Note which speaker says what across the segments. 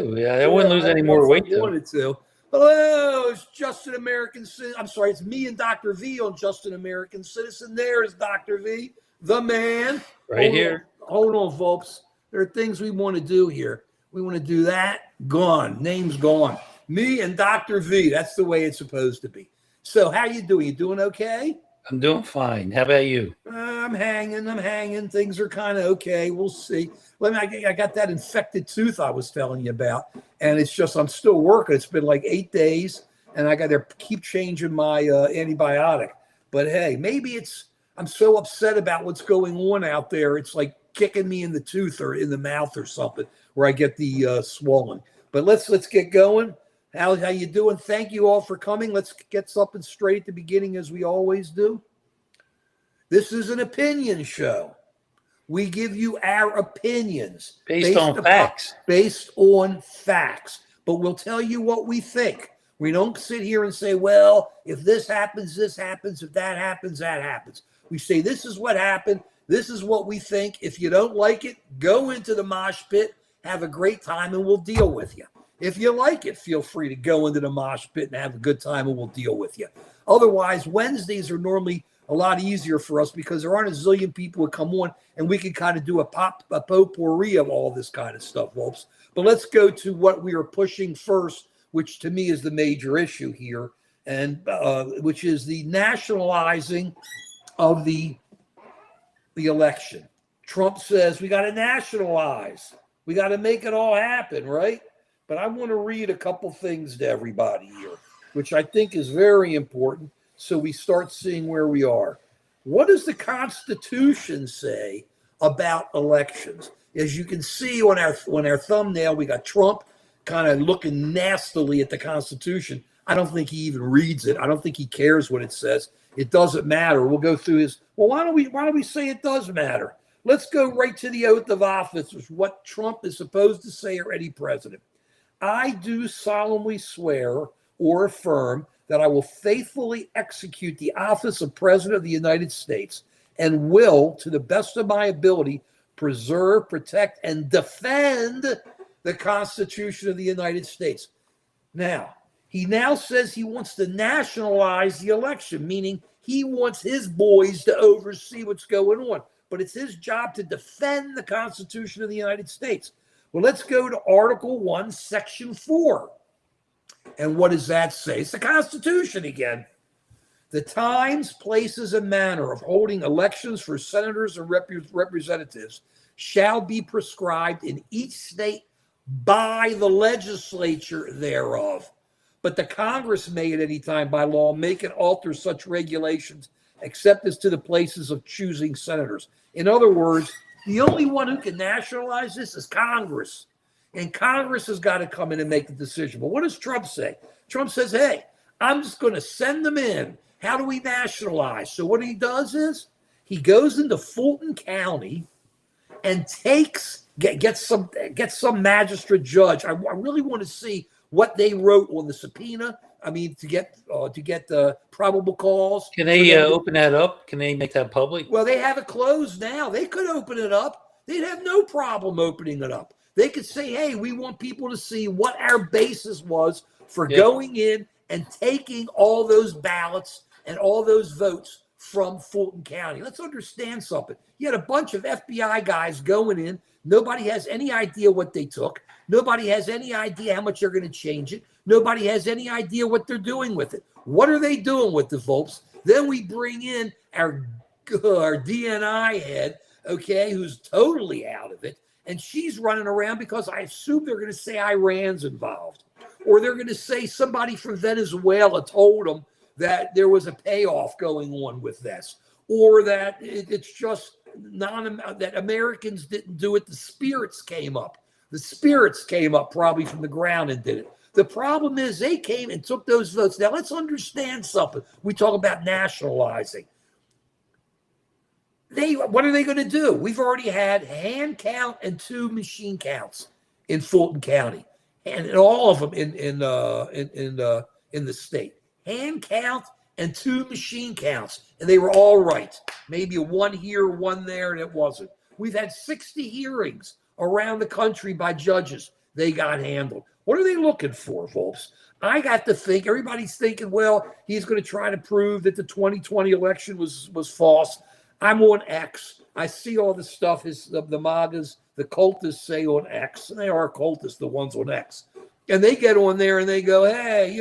Speaker 1: Yeah, I wouldn't lose any more weight, though.
Speaker 2: Wanted to. Hello, it's Justin American Citizen. I'm sorry, it's me and Dr. V on Justin American Citizen. There's Dr. V, the man.
Speaker 1: Right here.
Speaker 2: Hold on, folks. There are things we want to do here. We want to do that. Gone. Name's gone. Me and Dr. V. That's the way it's supposed to be. So how you doing? You doing okay?
Speaker 1: I'm doing fine. How about you?
Speaker 2: I'm hanging. Things are kind of okay. We'll see. I got that infected tooth I was telling you about, and it's just I'm still working. It's been like 8 days, and I got to keep changing my antibiotic. But hey, maybe I'm so upset about what's going on out there. It's like kicking me in the tooth or in the mouth or something where I get the swollen. But let's get going. How you doing? Thank you all for coming. Let's get something straight at the beginning as we always do. This is an opinion show. We give you our opinions
Speaker 1: based on facts.
Speaker 2: Based on facts. But we'll tell you what we think. We don't sit here and say, well, if this happens, this happens. If that happens, that happens. We say, this is what happened. This is what we think. If you don't like it, go into the mosh pit, have a great time, and we'll deal with you. If you like it, feel free to go into the mosh pit and have a good time, and we'll deal with you. Otherwise, Wednesdays are normally a lot easier for us because there aren't a zillion people who come on, and we can kind of do a potpourri of all this kind of stuff, folks. But let's go to what we are pushing first, which to me is the major issue here, and which is the nationalizing of the election. Trump says we got to nationalize. We got to make it all happen, right? But I want to read a couple things to everybody here, which I think is very important, so we start seeing where we are. What does the Constitution say about elections? As you can see on our thumbnail, we got Trump kind of looking nastily at the Constitution. I don't think he even reads it. I don't think he cares what it says. It doesn't matter. We'll go through his. Well, why don't we say it does matter? Let's go right to the oath of office, which is what Trump is supposed to say or any president. I do solemnly swear or affirm that I will faithfully execute the office of President of the United States and will, to the best of my ability, preserve, protect, and defend the Constitution of the United States. Now, he now says he wants to nationalize the election, meaning he wants his boys to oversee what's going on. But it's his job to defend the Constitution of the United States. Well, let's go to Article 1, Section 4. And what does that say? It's the Constitution again. The times, places, and manner of holding elections for senators and representatives shall be prescribed in each state by the legislature thereof. But the Congress may at any time by law make and alter such regulations except as to the places of choosing senators. In other words, the only one who can nationalize this is Congress. And Congress has got to come in and make the decision. But what does Trump say? Trump says, hey, I'm just going to send them in. How do we nationalize? So what he does is he goes into Fulton County and gets some magistrate judge. I really want to see what they wrote on the subpoena. I mean, to get the probable cause.
Speaker 1: Can they open that up? Can they make that public?
Speaker 2: Well, they have it closed now. They could open it up. They'd have no problem opening it up. They could say, hey, we want people to see what our basis was for going in and taking all those ballots and all those votes from Fulton County. Let's understand something. You had a bunch of FBI guys going in. Nobody has any idea what they took. Nobody has any idea how much they're going to change it. Nobody has any idea what they're doing with it. What are they doing with the votes? Then we bring in our DNI head, okay, who's totally out of it. And she's running around because I assume they're going to say Iran's involved. Or they're going to say somebody from Venezuela told them that there was a payoff going on with this. Or that it's just that Americans didn't do it. The spirits came up. The spirits came up probably from the ground and did it. The problem is they came and took those votes. Now, let's understand something. We talk about nationalizing. What are they going to do? We've already had hand count and 2 machine counts in Fulton County, and all of them in the state. Hand count and 2 machine counts, and they were all right. Maybe a 1 here, 1 there, and it wasn't. We've had 60 hearings around the country by judges. they got handled. What are they looking for, folks? I got to think, everybody's thinking, well, he's going to try to prove that the 2020 election was false. I'm on X. I see all this stuff the MAGAs, the cultists say on X, and they are cultists, the ones on X. And they get on there and they go, hey,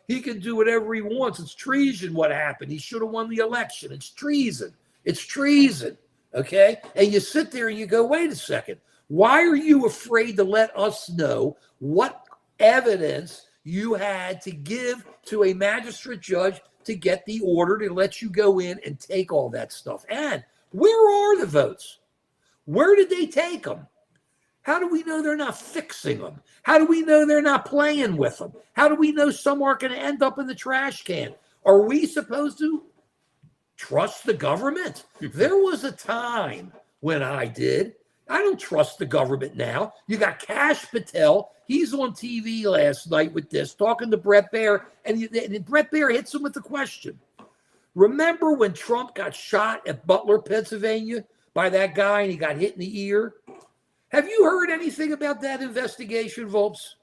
Speaker 2: he can do whatever he wants. It's treason what happened. He should have won the election. It's treason. It's treason. Okay? And you sit there and you go, wait a second. Why are you afraid to let us know what evidence you had to give to a magistrate judge to get the order to let you go in and take all that stuff? And where are the votes? Where did they take them? How do we know they're not fixing them? How do we know they're not playing with them? How do we know some aren't going to end up in the trash can? Are we supposed to trust the government? There was a time when I did. I don't trust the government now. You got Kash Patel. He's on TV last night with this, talking to Brett Baer, and Brett Baer hits him with the question. Remember when Trump got shot at Butler, Pennsylvania by that guy and he got hit in the ear? Have you heard anything about that investigation, Volps?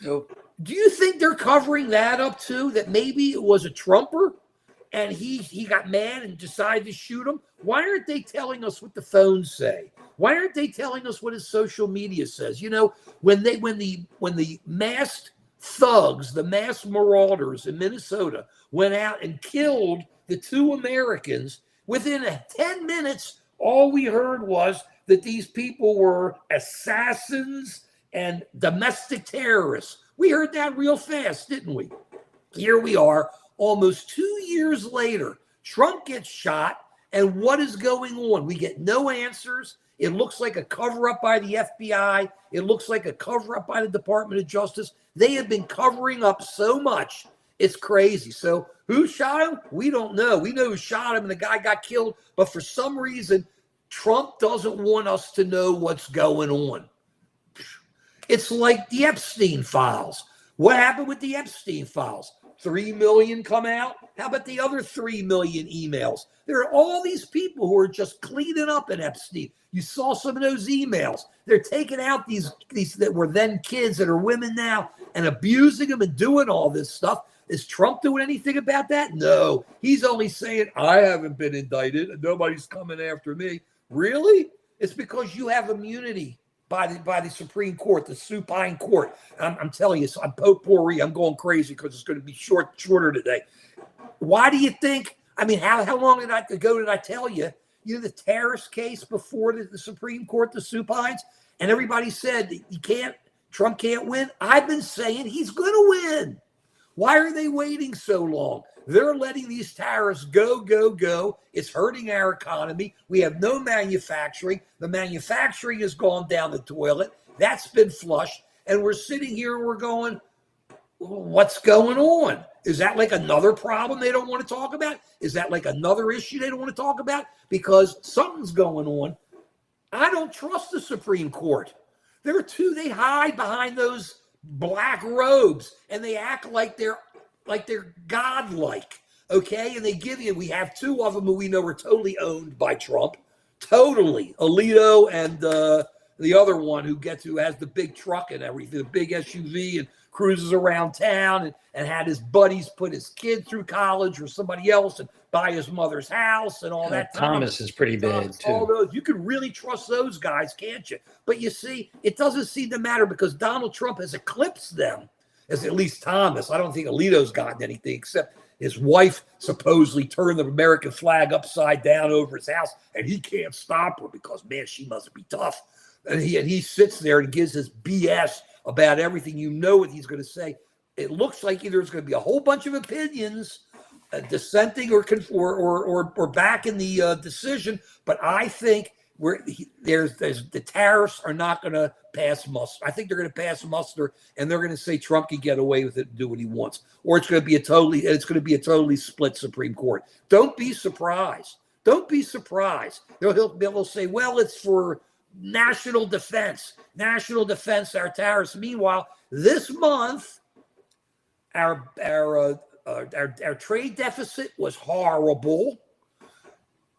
Speaker 1: Nope.
Speaker 2: Do you think they're covering that up too, that maybe it was a Trumper and he got mad and decided to shoot him? Why aren't they telling us what the phones say? Why aren't they telling us what his social media says? When the masked thugs, the masked marauders in Minnesota went out and killed the two Americans, within 10 minutes, all we heard was that these people were assassins and domestic terrorists. We heard that real fast, didn't we? Here we are, almost 2 years later. Trump gets shot, and what is going on? We get no answers. It looks like a cover-up by the FBI. It looks like a cover-up by the Department of Justice. They have been covering up so much. It's crazy. So who shot him? We don't know. We know who shot him, and the guy got killed. But for some reason, Trump doesn't want us to know what's going on. It's like the Epstein files. What happened with the Epstein files? 3 million come out. How about the other 3 million emails? There are all these people who are just cleaning up in Epstein. You saw some of those emails. They're taking out these that were then kids that are women now and abusing them and doing all this stuff. Is Trump doing anything about that? No. He's only saying, I haven't been indicted and nobody's coming after me. Really? It's because you have immunity by the Supreme Court, the supine court. I'm telling you, I'm potpourri. I'm going crazy because it's going to be shorter today. Why do you think? I mean, how long ago did I tell you? The terrorist case before the Supreme Court, the supines, and everybody said Trump can't win. I've been saying he's going to win. Why are they waiting so long? They're letting these tariffs go. It's hurting our economy. We have no manufacturing. The manufacturing has gone down the toilet. That's been flushed. And we're sitting here and we're going, what's going on? Is that like another problem they don't want to talk about? Is that like another issue they don't want to talk about? Because something's going on. I don't trust the Supreme Court. They hide behind those black robes and they act like they're godlike, okay? And we have two of them who we know are totally owned by Trump, totally. Alito and the other one who has the big truck and everything, the big SUV and cruises around town and had his buddies put his kid through college or somebody else and buy his mother's house and all that.
Speaker 1: Thomas is pretty bad too.
Speaker 2: All those, you can really trust those guys, can't you? But you see, it doesn't seem to matter because Donald Trump has eclipsed them. As at least Thomas. I don't think Alito's gotten anything except his wife supposedly turned the American flag upside down over his house, and he can't stop her because, man, she must be tough. And he sits there and gives his BS about everything. You know what he's going to say. It looks like either it's going to be a whole bunch of opinions, dissenting or back in the decision. But I think the tariffs are not going to pass muster. I think they're going to pass muster, and they're going to say Trump can get away with it and do what he wants, or it's going to be a totally split Supreme Court. Don't be surprised. Don't be surprised. They'll say, well, it's for national defense, our tariffs. Meanwhile, this month, our trade deficit was horrible.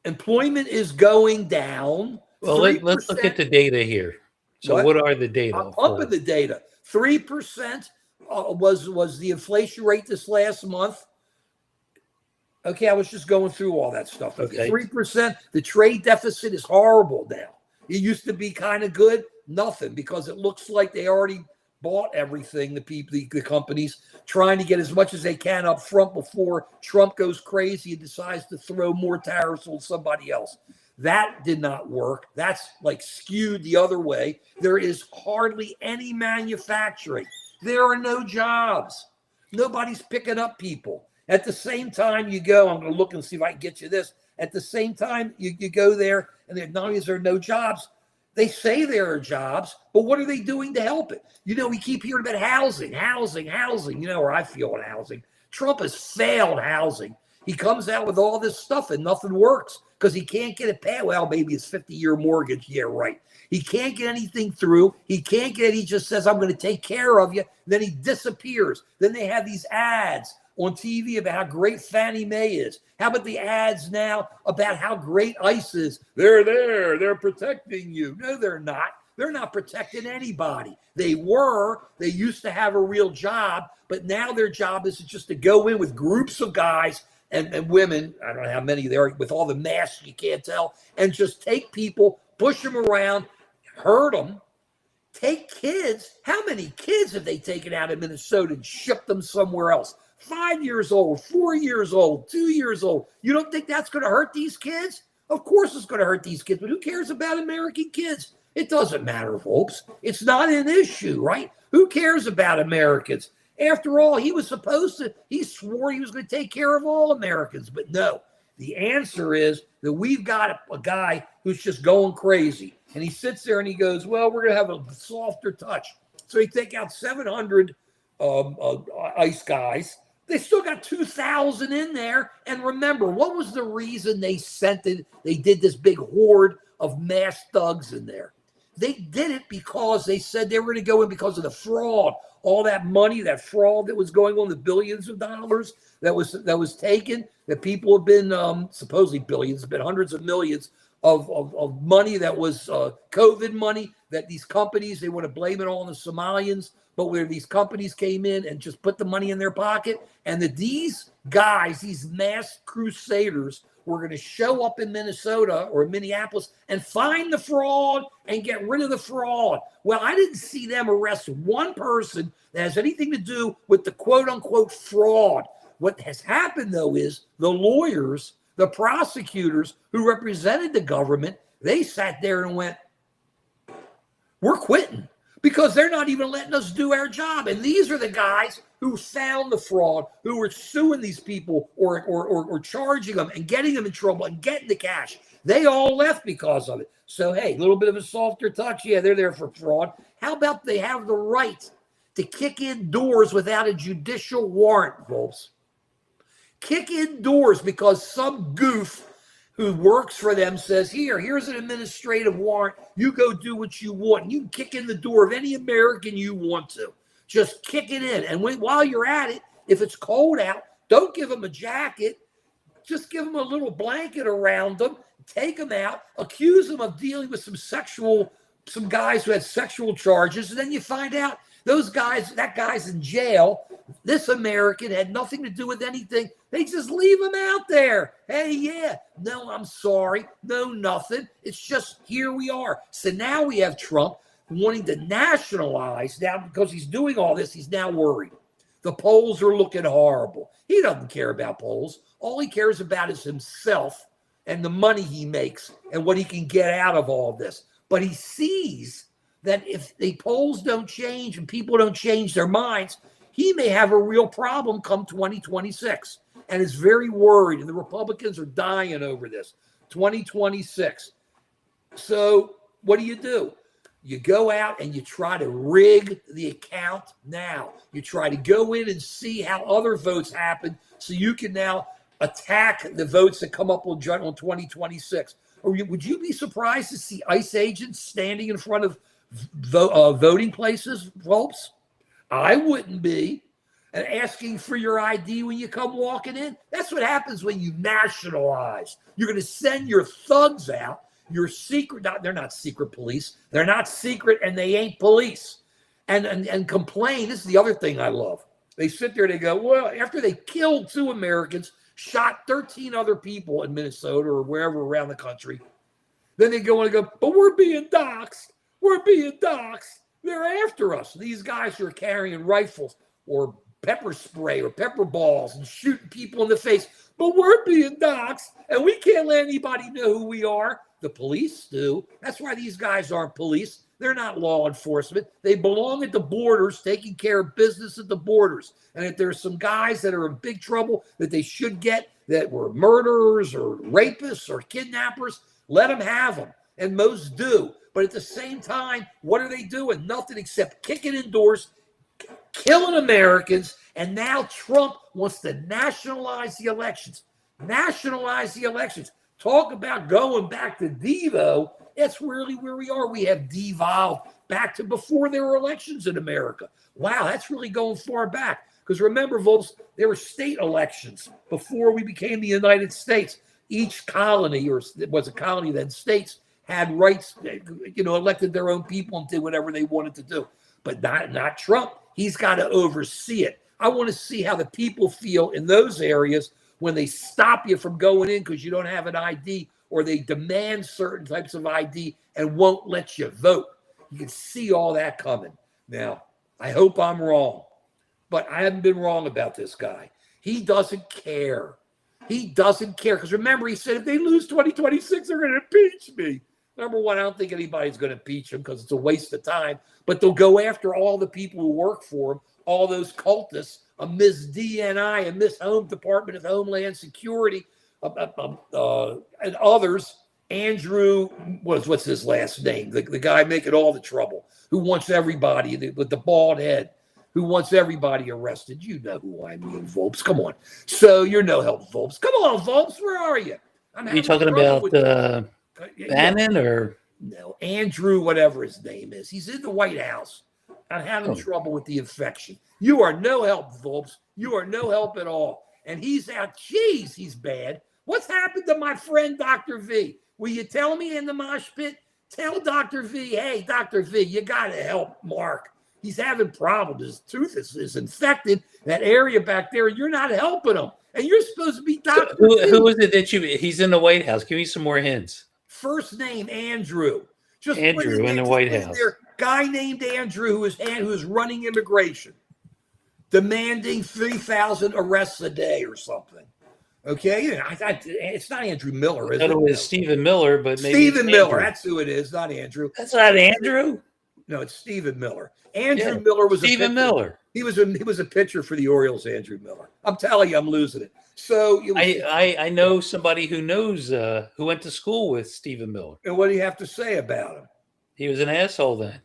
Speaker 2: Employment is going down.
Speaker 1: Well, let's look at the data here. So
Speaker 2: What?
Speaker 1: what are the
Speaker 2: I'm
Speaker 1: data
Speaker 2: pumping
Speaker 1: for?
Speaker 2: the data. 3% was the inflation rate this last month. Okay, I was just going through all that stuff with you.
Speaker 1: Okay.
Speaker 2: 3%. The trade deficit is horrible now. It used to be kind of good, nothing, because it looks like they already bought everything. The people, the companies, trying to get as much as they can up front before Trump goes crazy and decides to throw more tariffs on somebody else. That did not work. That's like skewed the other way. There is hardly any manufacturing. There are no jobs. Nobody's picking up people. At the same time, you go, I'm going to look and see if I can get you this. At the same time, you go there, and not only is there no jobs, they say there are jobs, but what are they doing to help it? You know, we keep hearing about housing. You know where I feel on housing. Trump has failed housing. He comes out with all this stuff and nothing works because he can't get it paid. Well, maybe it's 50-year mortgage. Yeah, right. He can't get anything through. He just says, I'm going to take care of you. Then he disappears. Then they have these ads on TV about how great Fannie Mae is. How about the ads now about how great ICE is? They're there. They're protecting you. No, they're not. They're not protecting anybody. They used to have a real job, but now their job is just to go in with groups of guys and women, I don't know how many there are, with all the masks, you can't tell, and just take people, push them around, hurt them, take kids. How many kids have they taken out of Minnesota and shipped them somewhere else? 5 years old, 4 years old, 2 years old. You don't think that's going to hurt these kids? Of course it's going to hurt these kids, but who cares about American kids? It doesn't matter, folks. It's not an issue, right? Who cares about Americans? After all, he swore he was going to take care of all Americans, but no. The answer is that we've got a guy who's just going crazy. And he sits there and he goes, well, we're going to have a softer touch. So he take out 700 ICE guys. They still got 2,000 in there. And remember, what was the reason they did this big horde of mass thugs in there? They did it because they said they were going to go in because of the fraud. All that money, that fraud that was going on, the billions of dollars that was taken, that people have been supposedly billions, but hundreds of millions of money that was COVID money, that these companies, they want to blame it all on the Somalians, but where these companies came in and just put the money in their pocket, and that these guys, these mass crusaders, were going to show up in Minnesota or Minneapolis and find the fraud and get rid of the fraud. Well, I didn't see them arrest one person that has anything to do with the quote unquote fraud. What has happened, though, is the lawyers, the prosecutors who represented the government, they sat there and went, we're quitting because they're not even letting us do our job. And these are the guys who found the fraud, who were suing these people or charging them and getting them in trouble and getting the cash. They all left because of it. So, hey, a little bit of a softer touch. Yeah, they're there for fraud. How about they have the right to kick in doors without a judicial warrant, folks? Kick in doors because some goof who works for them says, here's an administrative warrant. You go do what you want. You can kick in the door of any American you want to. Just kick it in. And while you're at it, if it's cold out, don't give them a jacket. Just give them a little blanket around them. Take them out. Accuse them of dealing with some guys who had sexual charges. And then you find out that guy's in jail. This American had nothing to do with anything. They just leave him out there. Hey, yeah. No, I'm sorry. No, nothing. It's just here we are. So now we have Trump wanting to nationalize. Now, because he's doing all this, he's now worried. The polls are looking horrible. He doesn't care about polls. All he cares about is himself and the money he makes and what he can get out of all this. But he sees that if the polls don't change and people don't change their minds, he may have a real problem come 2026 and is very worried. And the Republicans are dying over this. 2026. So what do? You go out and you try to rig the account now. You try to go in and see how other votes happen so you can now attack the votes that come up on 2026. Or would you be surprised to see ICE agents standing in front of voting places, folks? I wouldn't be. And asking for your ID when you come walking in. That's what happens when you nationalize. You're going to send your thugs out. You're secret. They're not secret police. They're not secret, and they ain't police. And complain. This is the other thing I love. They sit there, they go, well, after they killed 2 Americans, shot 13 other people in Minnesota or wherever around the country, then they go and go, but we're being doxxed. We're being doxxed. They're after us. These guys are carrying rifles or pepper spray or pepper balls and shooting people in the face. But we're being doxxed, and we can't let anybody know who we are. The police do. That's why these guys aren't police. They're not law enforcement. They belong at the borders, taking care of business at the borders. And if there's some guys that are in big trouble that they should get, that were murderers or rapists or kidnappers, let them have them. And most do. But at the same time, what are they doing? Nothing except kicking indoors, killing Americans. And now Trump wants to nationalize the elections. Nationalize the elections. Talk about going back to Devo. That's really where we are. We have devolved back to before there were elections in America. Wow, that's really going far back. Because remember, Volz, there were state elections before we became the United States. Each colony, or it was a colony then, states had rights, elected their own people and did whatever they wanted to do. But not Trump. He's got to oversee it. I want to see how the people feel in those areas when they stop you from going in because you don't have an ID, or they demand certain types of ID and won't let you vote. You can see all that coming. Now, I hope I'm wrong, but I haven't been wrong about this guy. He doesn't care. He doesn't care. Because remember, he said, if they lose 2026, they're going to impeach me. Number one, I don't think anybody's going to impeach him because it's a waste of time. But they'll go after all the people who work for him, all those cultists, a Ms. DNI, a Ms. Home Department of Homeland Security, and others. Andrew, what's his last name? The guy making all the trouble, who wants everybody with the bald head, who wants everybody arrested. You know who I mean, Volps. Come on. So you're no help, Volps. Come on, Volps. Where are you?
Speaker 3: Are you talking about Bannon or?
Speaker 2: No, Andrew, whatever his name is. He's in the White House. I'm having trouble with the infection. You are no help, Volps. You are no help at all. And he's out. Jeez, he's bad. What's happened to my friend, Dr. V? Will you tell me in the mosh pit? Tell Dr. V, hey, Dr. V, you got to help Mark. He's having problems. His tooth is infected, that area back there, and you're not helping him. And you're supposed to be Dr. V.
Speaker 3: Who is it that he's in the White House? Give me some more hints.
Speaker 2: First name, Andrew. Just
Speaker 3: Andrew in the White House.
Speaker 2: Guy named Andrew who is running immigration, demanding 3,000 arrests a day or something. Okay, it's not Andrew Miller, is it?
Speaker 3: I thought it was Stephen Miller, but maybe
Speaker 2: Stephen Miller. That's who it is, not Andrew.
Speaker 3: That's not Andrew.
Speaker 2: No, it's Stephen Miller. Andrew Miller was
Speaker 3: Stephen Miller.
Speaker 2: He was a pitcher for the Orioles. Andrew Miller. I'm telling you, I'm losing it. So
Speaker 3: I know somebody who knows who went to school with Stephen Miller.
Speaker 2: And what do you have to say about him?
Speaker 3: He was an asshole then.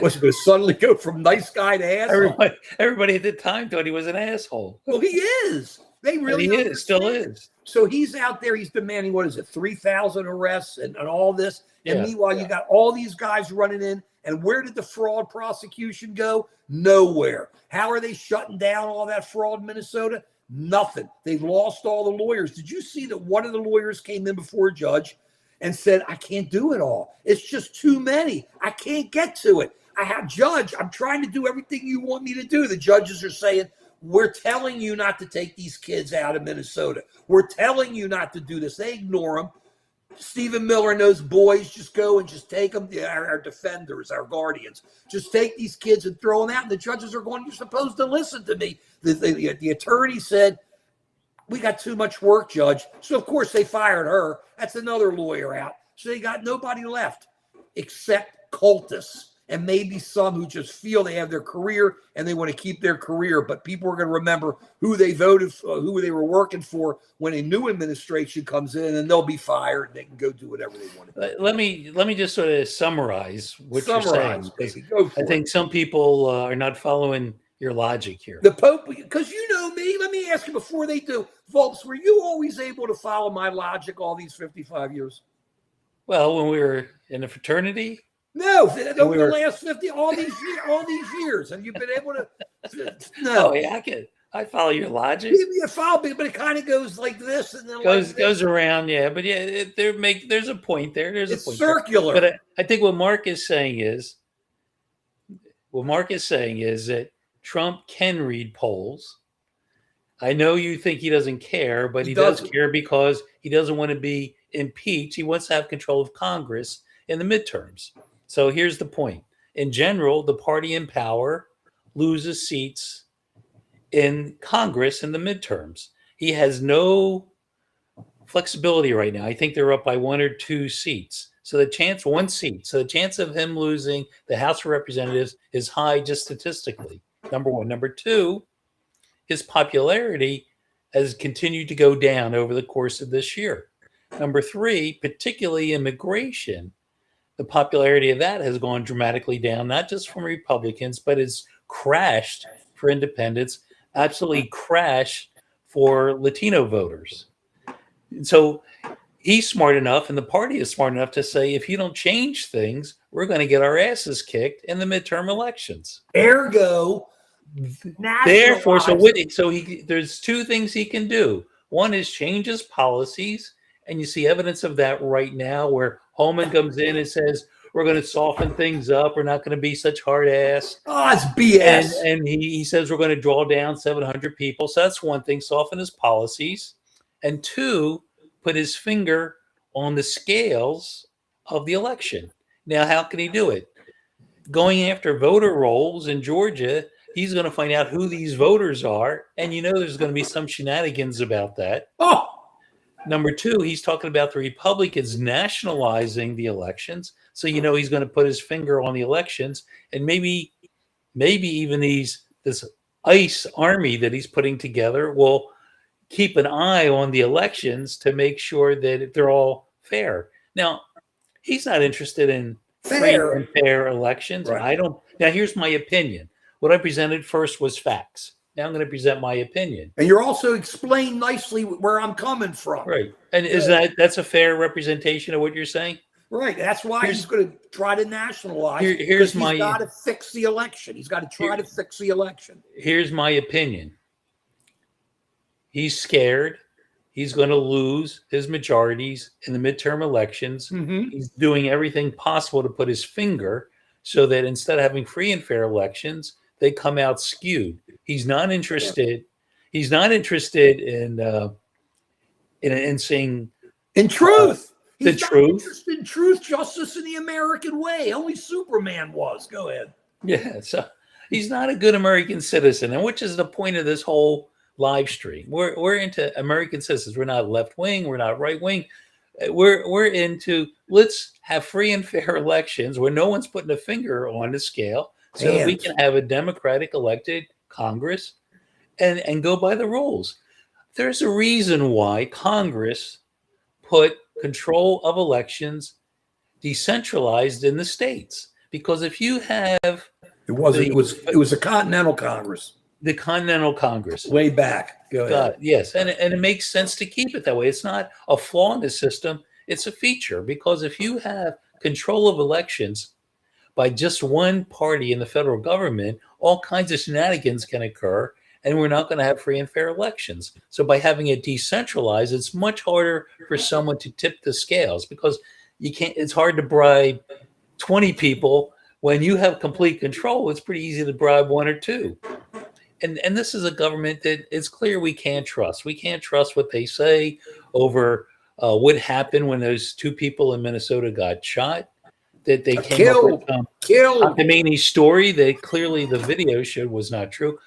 Speaker 2: Was he going to suddenly go from nice guy to asshole?
Speaker 3: Everybody at the time thought he was an asshole.
Speaker 2: Well, he is. They really
Speaker 3: still is.
Speaker 2: So he's out there. He's demanding, 3,000 arrests and all this. And meanwhile, you got all these guys running in. And where did the fraud prosecution go? Nowhere. How are they shutting down all that fraud in Minnesota? Nothing. They've lost all the lawyers. Did you see that one of the lawyers came in before a judge and said, I can't do it all. It's just too many. I can't get to it. Judge, I'm trying to do everything you want me to do. The judges are saying, we're telling you not to take these kids out of Minnesota. We're telling you not to do this. They ignore them. Stephen Miller and those boys just go and just take them, our defenders, our guardians. Just take these kids and throw them out. And the judges are going, you're supposed to listen to me. The attorney said, we got too much work, Judge. So, of course, they fired her. That's another lawyer out. So they got nobody left except cultists and maybe some who just feel they have their career and they want to keep their career. But people are going to remember who they voted for, who they were working for when a new administration comes in, and they'll be fired and they can go do whatever they want to do.
Speaker 3: Let me just sort of summarize what you're saying.
Speaker 2: Baby. Go for
Speaker 3: I think some people are not following your logic here.
Speaker 2: The Pope, because you know me, let me ask you before they do. Volps, were you always able to follow my logic all these 55 years?
Speaker 3: Well, when we were in a fraternity?
Speaker 2: No, over the last 50, all these years. Have you been able to? No.
Speaker 3: Oh, yeah, I follow your logic.
Speaker 2: You follow me, but it kind of goes like this and then like this.
Speaker 3: Goes around, yeah. But yeah, there's a point there. There's
Speaker 2: It's
Speaker 3: a point there.
Speaker 2: circular.
Speaker 3: But I think what Mark is saying is that Trump can read polls. I know you think he doesn't care, but he does care because he doesn't want to be impeached. He wants to have control of Congress in the midterms. So here's the point. In general, the party in power loses seats in Congress in the midterms. He has no flexibility right now. I think they're up by 1 or 2 seats. So the chance of him losing the House of Representatives is high just statistically. Number one. Number two, his popularity has continued to go down over the course of this year. Number three, particularly immigration, the popularity of that has gone dramatically down, not just from Republicans, but it's crashed for independents, absolutely crashed for Latino voters. And so he's smart enough, and the party is smart enough to say, if you don't change things, we're going to get our asses kicked in the midterm elections.
Speaker 2: Ergo,
Speaker 3: therefore, there's 2 things he can do. One is change his policies, and you see evidence of that right now, where Holman comes in and says, we're going to soften things up. We're not going to be such hard ass.
Speaker 2: Oh, it's BS.
Speaker 3: And he says we're going to draw down 700 people. So that's one thing, soften his policies. And 2, put his finger on the scales of the election. Now, how can he do it? Going after voter rolls in Georgia, he's going to find out who these voters are. And there's going to be some shenanigans about that.
Speaker 2: Oh,
Speaker 3: number 2, he's talking about the Republicans nationalizing the elections. So, he's going to put his finger on the elections, and maybe even this ICE army that he's putting together will keep an eye on the elections to make sure that they're all fair. Now, he's not interested in free and fair elections.
Speaker 2: Right.
Speaker 3: Now, here's my opinion. What I presented first was facts. Now I'm going to present my opinion.
Speaker 2: And you're also explained nicely where I'm coming from.
Speaker 3: Right. And that's a fair representation of what you're saying?
Speaker 2: Right. That's why he's going to try to nationalize.
Speaker 3: He's
Speaker 2: got to fix the election. He's got to try to fix the election.
Speaker 3: Here's my opinion. He's scared. He's going to lose his majorities in the midterm elections.
Speaker 2: Mm-hmm.
Speaker 3: He's doing everything possible to put his finger so that instead of having free and fair elections, they come out skewed. He's not interested. He's not interested in saying
Speaker 2: in truth.
Speaker 3: The
Speaker 2: He's
Speaker 3: truth.
Speaker 2: Not interested in truth, justice, in the American way. Only Superman was. Go ahead.
Speaker 3: Yeah. So he's not a good American citizen, and which is the point of this whole live stream. We're into American citizens. We're not left wing. We're not right wing. We're into let's have free and fair elections where no one's putting a finger on the scale, so that we can have a democratic elected Congress and go by the rules. There's a reason why Congress put control of elections decentralized in the states, because if you have
Speaker 2: it was a Continental Congress.
Speaker 3: The Continental Congress.
Speaker 2: Way back. Go ahead.
Speaker 3: Yes. And it makes sense to keep it that way. It's not a flaw in the system. It's a feature, because if you have control of elections by just one party in the federal government, all kinds of shenanigans can occur, and we're not going to have free and fair elections. So by having it decentralized, it's much harder for someone to tip the scales, because it's hard to bribe 20 people. When you have complete control, it's pretty easy to bribe 1 or 2. And this is a government that it's clear we can't trust. We can't trust what they say over what happened when those 2 people in Minnesota got shot. That they came up with Khomeini's story that clearly the video showed was not true.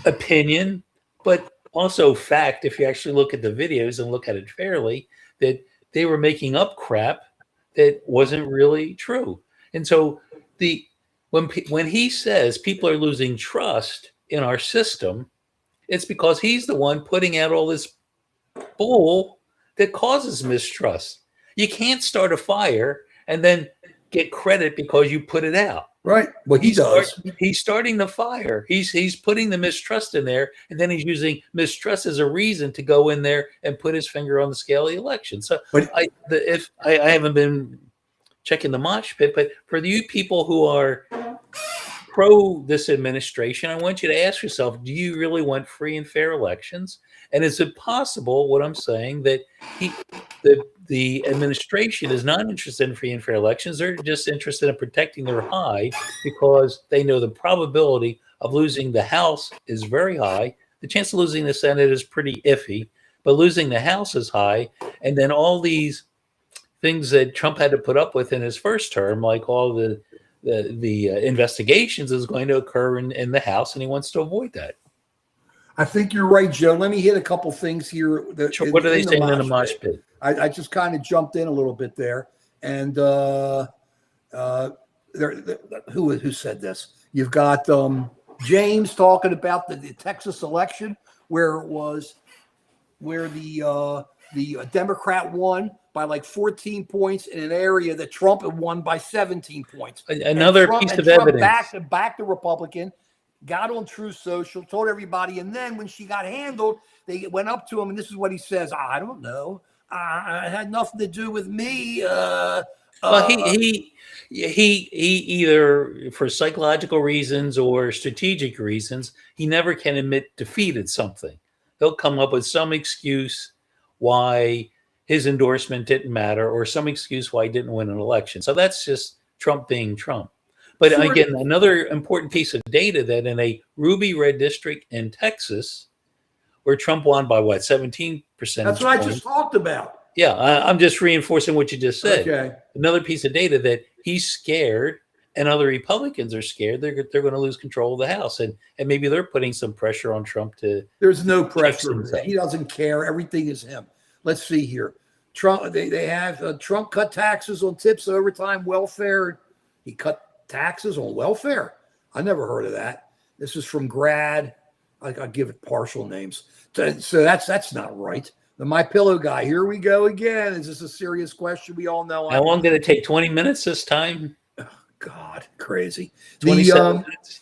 Speaker 3: Opinion, but also fact. If you actually look at the videos and look at it fairly, that they were making up crap that wasn't really true. And so when he says people are losing trust in our system, it's because he's the one putting out all this bull that causes mistrust. You can't start a fire and then get credit because you put it out.
Speaker 2: Right. Well, he's
Speaker 3: starting the fire. He's putting the mistrust in there, and then he's using mistrust as a reason to go in there and put his finger on the scale of the election. So I haven't been checking the mosh pit, but for you people who are pro this administration, I want you to ask yourself, do you really want free and fair elections? And is it possible, what I'm saying, that the administration is not interested in free and fair elections? They're just interested in protecting their hide because they know the probability of losing the House is very high. The chance of losing the Senate is pretty iffy, but losing the House is high. And then all these things that Trump had to put up with in his first term, like all the investigations, is going to occur in the House, and he wants to avoid that.
Speaker 2: I think you're right, Joe. Let me hit a couple things here.
Speaker 3: Sure. What are they saying in the mosh pit?
Speaker 2: I just kind of jumped in a little bit there, and who said this? You've got James talking about the Texas election, where the Democrat won by like 14 points in an area that Trump had won by 17 points.
Speaker 3: Another piece of evidence.
Speaker 2: Backed the Republican, got on True Social, told everybody, and then when she got handled, they went up to him, and this is what he says: "I don't know. It had nothing to do with me."
Speaker 3: Well, he either for psychological reasons or strategic reasons, he never can admit defeat at something. He'll come up with some excuse why his endorsement didn't matter, or some excuse why he didn't win an election. So that's just Trump being Trump. But
Speaker 2: Sure.
Speaker 3: Again, another important piece of data, that in a ruby red district in Texas, where Trump won by 17%.
Speaker 2: That's what I just talked about.
Speaker 3: Yeah, I'm just reinforcing what you just said.
Speaker 2: Okay.
Speaker 3: Another piece of data that he's scared, and other Republicans are scared they're going to lose control of the House, and maybe they're putting some pressure on Trump to.
Speaker 2: There's no pressure. He doesn't care. Everything is him. Let's see here. Trump. They have Trump cut taxes on tips, overtime, welfare. He cut taxes on welfare. I never heard of that. This is from Grad. I'll give it partial names. So that's not right. The My Pillow guy. Here we go again. Is this a serious question? We all know.
Speaker 3: How long did it take? 20 minutes this time?
Speaker 2: Oh, God, crazy.
Speaker 3: 27 minutes.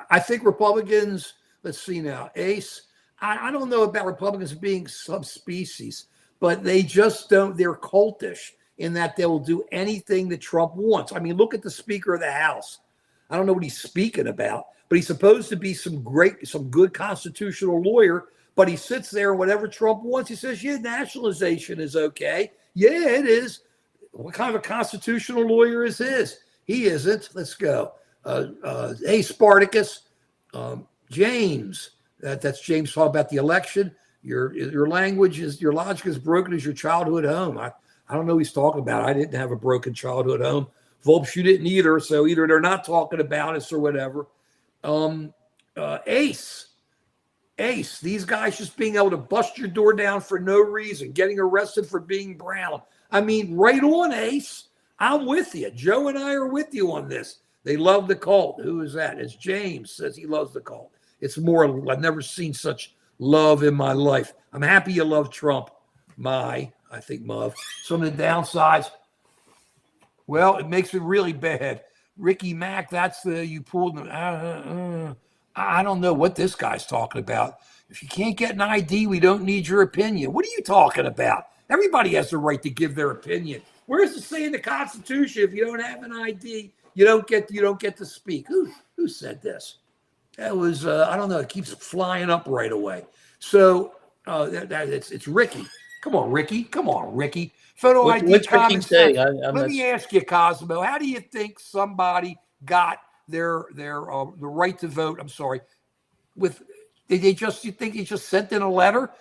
Speaker 2: I think Republicans. Let's see now. Ace. I don't know about Republicans being subspecies, but they just don't. They're cultish in that they will do anything that Trump wants. I mean, look at the Speaker of the House. I don't know what he's speaking about, but he's supposed to be some good constitutional lawyer. But he sits there, and whatever Trump wants, he says, yeah, nationalization is okay. Yeah, it is. What kind of a constitutional lawyer is his? He isn't. Let's go. Hey, Spartacus. James. That's James talking about the election. Your language is, your logic is broken as your childhood home. I don't know what he's talking about. I didn't have a broken childhood home. Volps, you didn't either. So either they're not talking about us or whatever. Ace, these guys just being able to bust your door down for no reason, getting arrested for being brown. I mean, right on, Ace. I'm with you. Joe and I are with you on this. They love the cult. Who is that? It's James says he loves the cult. It's more, I've never seen such love in my life. I'm happy you love Trump. I think Muv. Some of the downsides, well, it makes it really bad. Ricky Mack, that's you pulled them. I don't know what this guy's talking about. If you can't get an ID, we don't need your opinion. What are you talking about? Everybody has the right to give their opinion. Where does it say in the Constitution if you don't have an ID, you don't get to speak? Who said this? That was I don't know. It keeps flying up right away. So it's Ricky. Come on, Ricky. Photo ID.
Speaker 3: What's Ricky saying?
Speaker 2: Let me ask you, Cosmo. How do you think somebody got their the right to vote? I'm sorry. You think they just sent in a letter?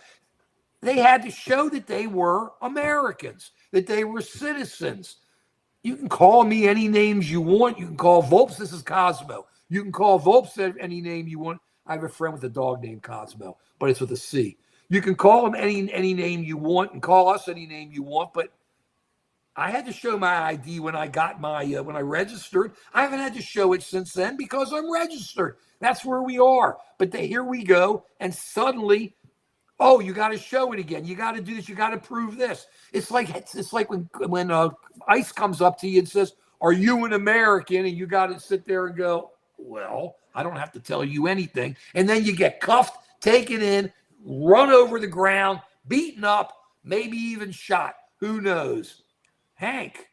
Speaker 2: They had to show that they were Americans, that they were citizens. You can call me any names you want. You can call Volps. This is Cosmo. You can call Volps any name you want. I have a friend with a dog named Cosmo, but it's with a C. You can call him any name you want and call us any name you want, but I had to show my ID when I got my when I registered. I haven't had to show it since then because I'm registered. That's where we are. But here we go, and suddenly, oh, you got to show it again. You got to do this. You got to prove this. It's like when ICE comes up to you and says, "Are you an American?" And you got to sit there and go, "Well, I don't have to tell you anything." And then you get cuffed, taken in, run over the ground, beaten up, maybe even shot. Who knows? Hank,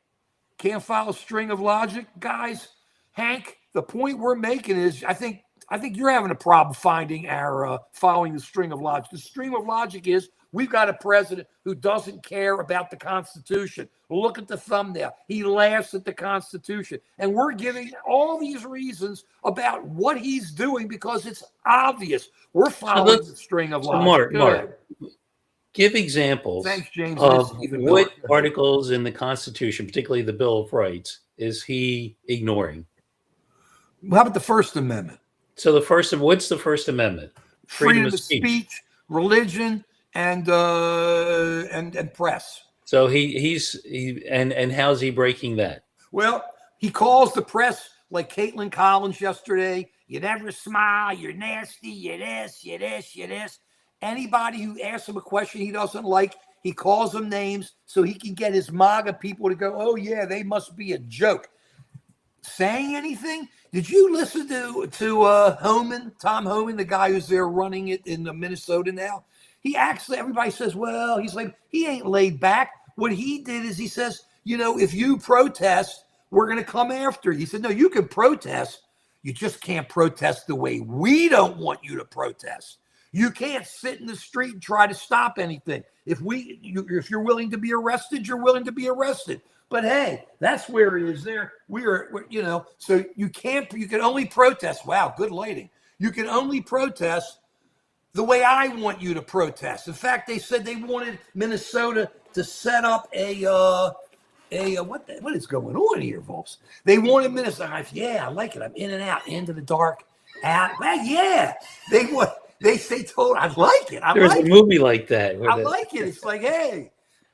Speaker 2: can't follow a string of logic, guys. Hank, the point we're making is, I think you're having a problem following the string of logic. The string of logic is we've got a president who doesn't care about the Constitution. Look at the thumbnail. He laughs at the Constitution. And we're giving all these reasons about what he's doing because it's obvious. We're following the string of logic.
Speaker 3: Mark, give examples.
Speaker 2: Thanks, James.
Speaker 3: Of what articles in the Constitution, particularly the Bill of Rights, is he ignoring?
Speaker 2: How about the First Amendment?
Speaker 3: So what's the First Amendment?
Speaker 2: Freedom of speech, religion, and press.
Speaker 3: So and how's he breaking that?
Speaker 2: Well, he calls the press like Caitlin Collins yesterday. You never smile. You're nasty. You this. You this. You this. Anybody who asks him a question he doesn't like, he calls them names so he can get his MAGA people to go, oh yeah, they must be a joke. Saying anything? Did you listen to Tom Homan, the guy who's there running it in Minnesota now? He actually, everybody says, well, he ain't laid back. What he did is he says, if you protest, we're going to come after you. He said, no, you can protest. You just can't protest the way we don't want you to protest. You can't sit in the street and try to stop anything. If you're willing to be arrested, you're willing to be arrested. But hey, that's where it is there. So you can only protest. Wow, good lighting. You can only protest the way I want you to protest. In fact, they said they wanted Minnesota to set up what is going on here, folks? They wanted Minnesota. Yeah, I like it. I'm in and out, into the dark, out. Well, yeah, they told. I like it.
Speaker 3: There's a movie like that.
Speaker 2: I like it. It's like, hey.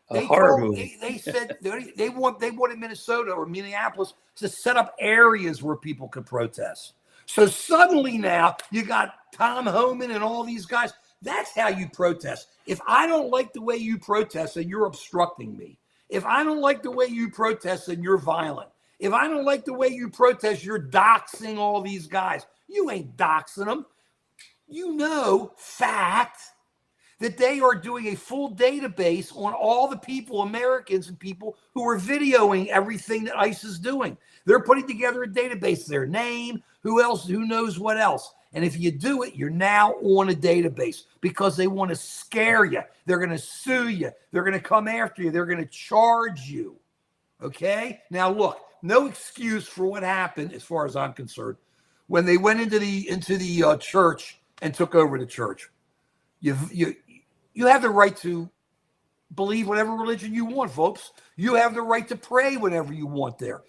Speaker 3: Horror movie.
Speaker 2: They said they wanted Minnesota or Minneapolis to set up areas where people could protest. So suddenly now you got Tom Homan and all these guys. That's how you protest. If I don't like the way you protest, then you're obstructing me. If I don't like the way you protest, then you're violent. If I don't like the way you protest, you're doxing all these guys. You ain't doxing them. Fact, that they are doing a full database on all the people, Americans and people who are videoing everything that ICE is doing. They're putting together a database, their name, who knows what else. And if you do it, you're now on a database because they want to scare you. They're going to sue you. They're going to come after you. They're going to charge you. Okay? Now, look, no excuse for what happened as far as I'm concerned. When they went into the church and took over the church, you have the right to believe whatever religion you want, folks. You have the right to pray whenever you want there.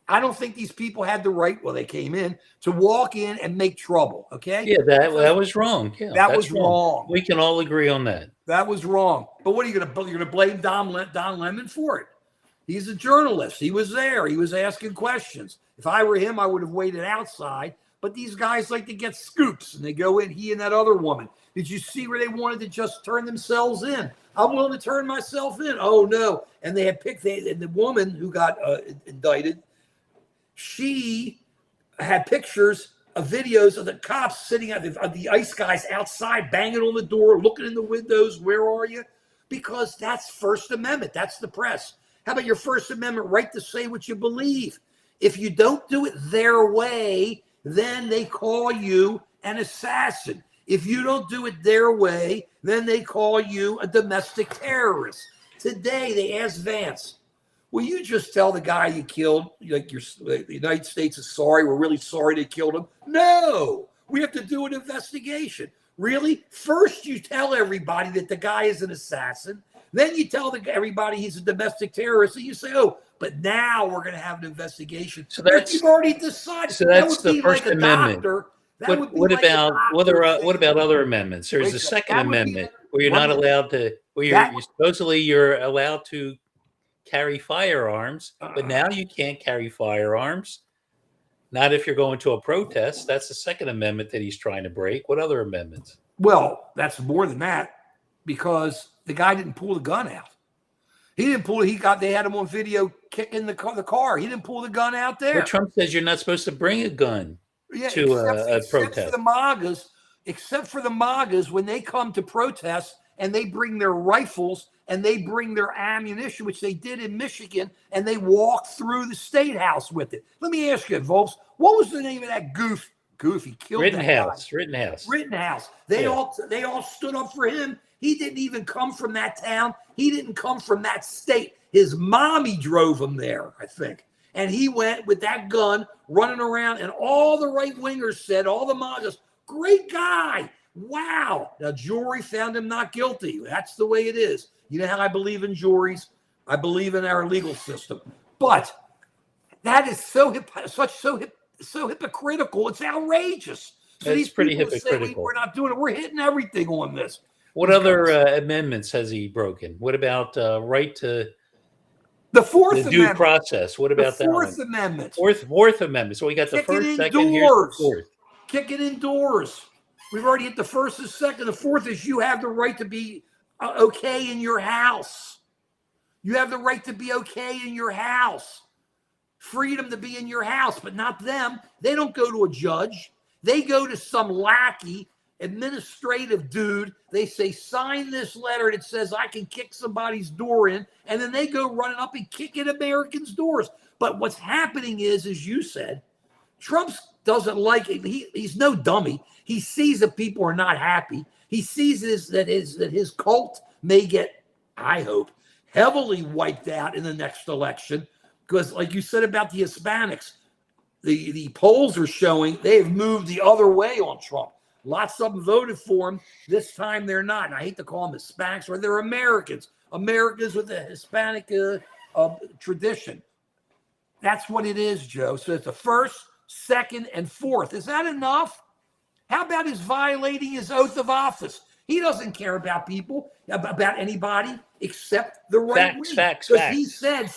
Speaker 2: I don't think these people had the right, they came in, to walk in and make trouble, okay?
Speaker 3: Yeah, that was wrong. Yeah,
Speaker 2: that was wrong.
Speaker 3: We can all agree on that.
Speaker 2: That was wrong. But what are you going to blame Don Lemon for it? He's a journalist. He was there. He was asking questions. If I were him, I would have waited outside. But these guys like to get scoops, and they go in, he and that other woman. Did you see where they wanted to just turn themselves in? I'm willing to turn myself in. Oh, no. And they had and the woman who got indicted, she had pictures of videos of the cops sitting of the ICE guys outside, banging on the door, looking in the windows. Where are you? Because that's First Amendment. That's the press. How about your First Amendment right to say what you believe? If you don't do it their way, then they call you an assassin. If you don't do it their way, then they call you a domestic terrorist. Today, they asked Vance, will you just tell the guy you killed, like the United States is sorry, we're really sorry they killed him? No, we have to do an investigation. Really? First, you tell everybody that the guy is an assassin. Then you tell everybody he's a domestic terrorist. And you say, oh, but now we're going to have an investigation.
Speaker 3: So
Speaker 2: you've already decided.
Speaker 3: So that's the First Amendment. What about other amendments? There's a Second Amendment where you're not allowed to, you're allowed to carry firearms, but now you can't carry firearms. Not if you're going to a protest. That's the Second Amendment that he's trying to break. What other amendments?
Speaker 2: Well, that's more than that, because the guy didn't pull the gun out. He didn't pull it. They had him on video kicking the car. He didn't pull the gun out there.
Speaker 3: But Trump says you're not supposed to bring a gun to a protest.
Speaker 2: Except for the MAGAs, when they come to protest and they bring their rifles and they bring their ammunition, which they did in Michigan, and they walk through the state house with it. Let me ask you, Volks, what was the name of that goof? He killed that guy.
Speaker 3: Rittenhouse.
Speaker 2: Rittenhouse. They all stood up for him. He didn't even come from that town. He didn't come from that state. His mommy drove him there, I think. And he went with that gun running around, and all the right wingers said, all the moms, great guy. Wow. Now, jury found him not guilty. That's the way it is. You know how I believe in juries? I believe in our legal system. But that is so hypocritical. It's outrageous. So
Speaker 3: It's pretty hypocritical.
Speaker 2: Say, we're not doing it. We're hitting everything on this.
Speaker 3: What other amendments has he broken? What about right to
Speaker 2: the Fourth
Speaker 3: the
Speaker 2: Amendment?
Speaker 3: Due process. What about
Speaker 2: the
Speaker 3: that?
Speaker 2: Fourth Amendment.
Speaker 3: Fourth Amendment. So we got the
Speaker 2: Kick
Speaker 3: first,
Speaker 2: it
Speaker 3: second, here's
Speaker 2: indoors.
Speaker 3: the fourth.
Speaker 2: Kick it indoors. We've already hit the first and second. The fourth is you have the right to be okay in your house. You have the right to be okay in your house. Freedom to be in your house, but not them. They don't go to a judge. They go to some lackey, administrative dude. They say, sign this letter that says I can kick somebody's door in, and then they go running up and kick in Americans' doors. But what's happening is, as you said, Trump doesn't like it. He's no dummy. He sees that people are not happy. He sees that his cult may get, I hope, heavily wiped out in the next election. Because like you said about the Hispanics, the polls are showing they've moved the other way on Trump. Lots of them voted for him. This time they're not. And I hate to call them Hispanics, or they're Americans. Americans with a Hispanic tradition. That's what it is, Joe. So it's the first, second, and fourth. Is that enough? How about his violating his oath of office? He doesn't care about people, about anybody except the right wing.
Speaker 3: Facts.
Speaker 2: He said,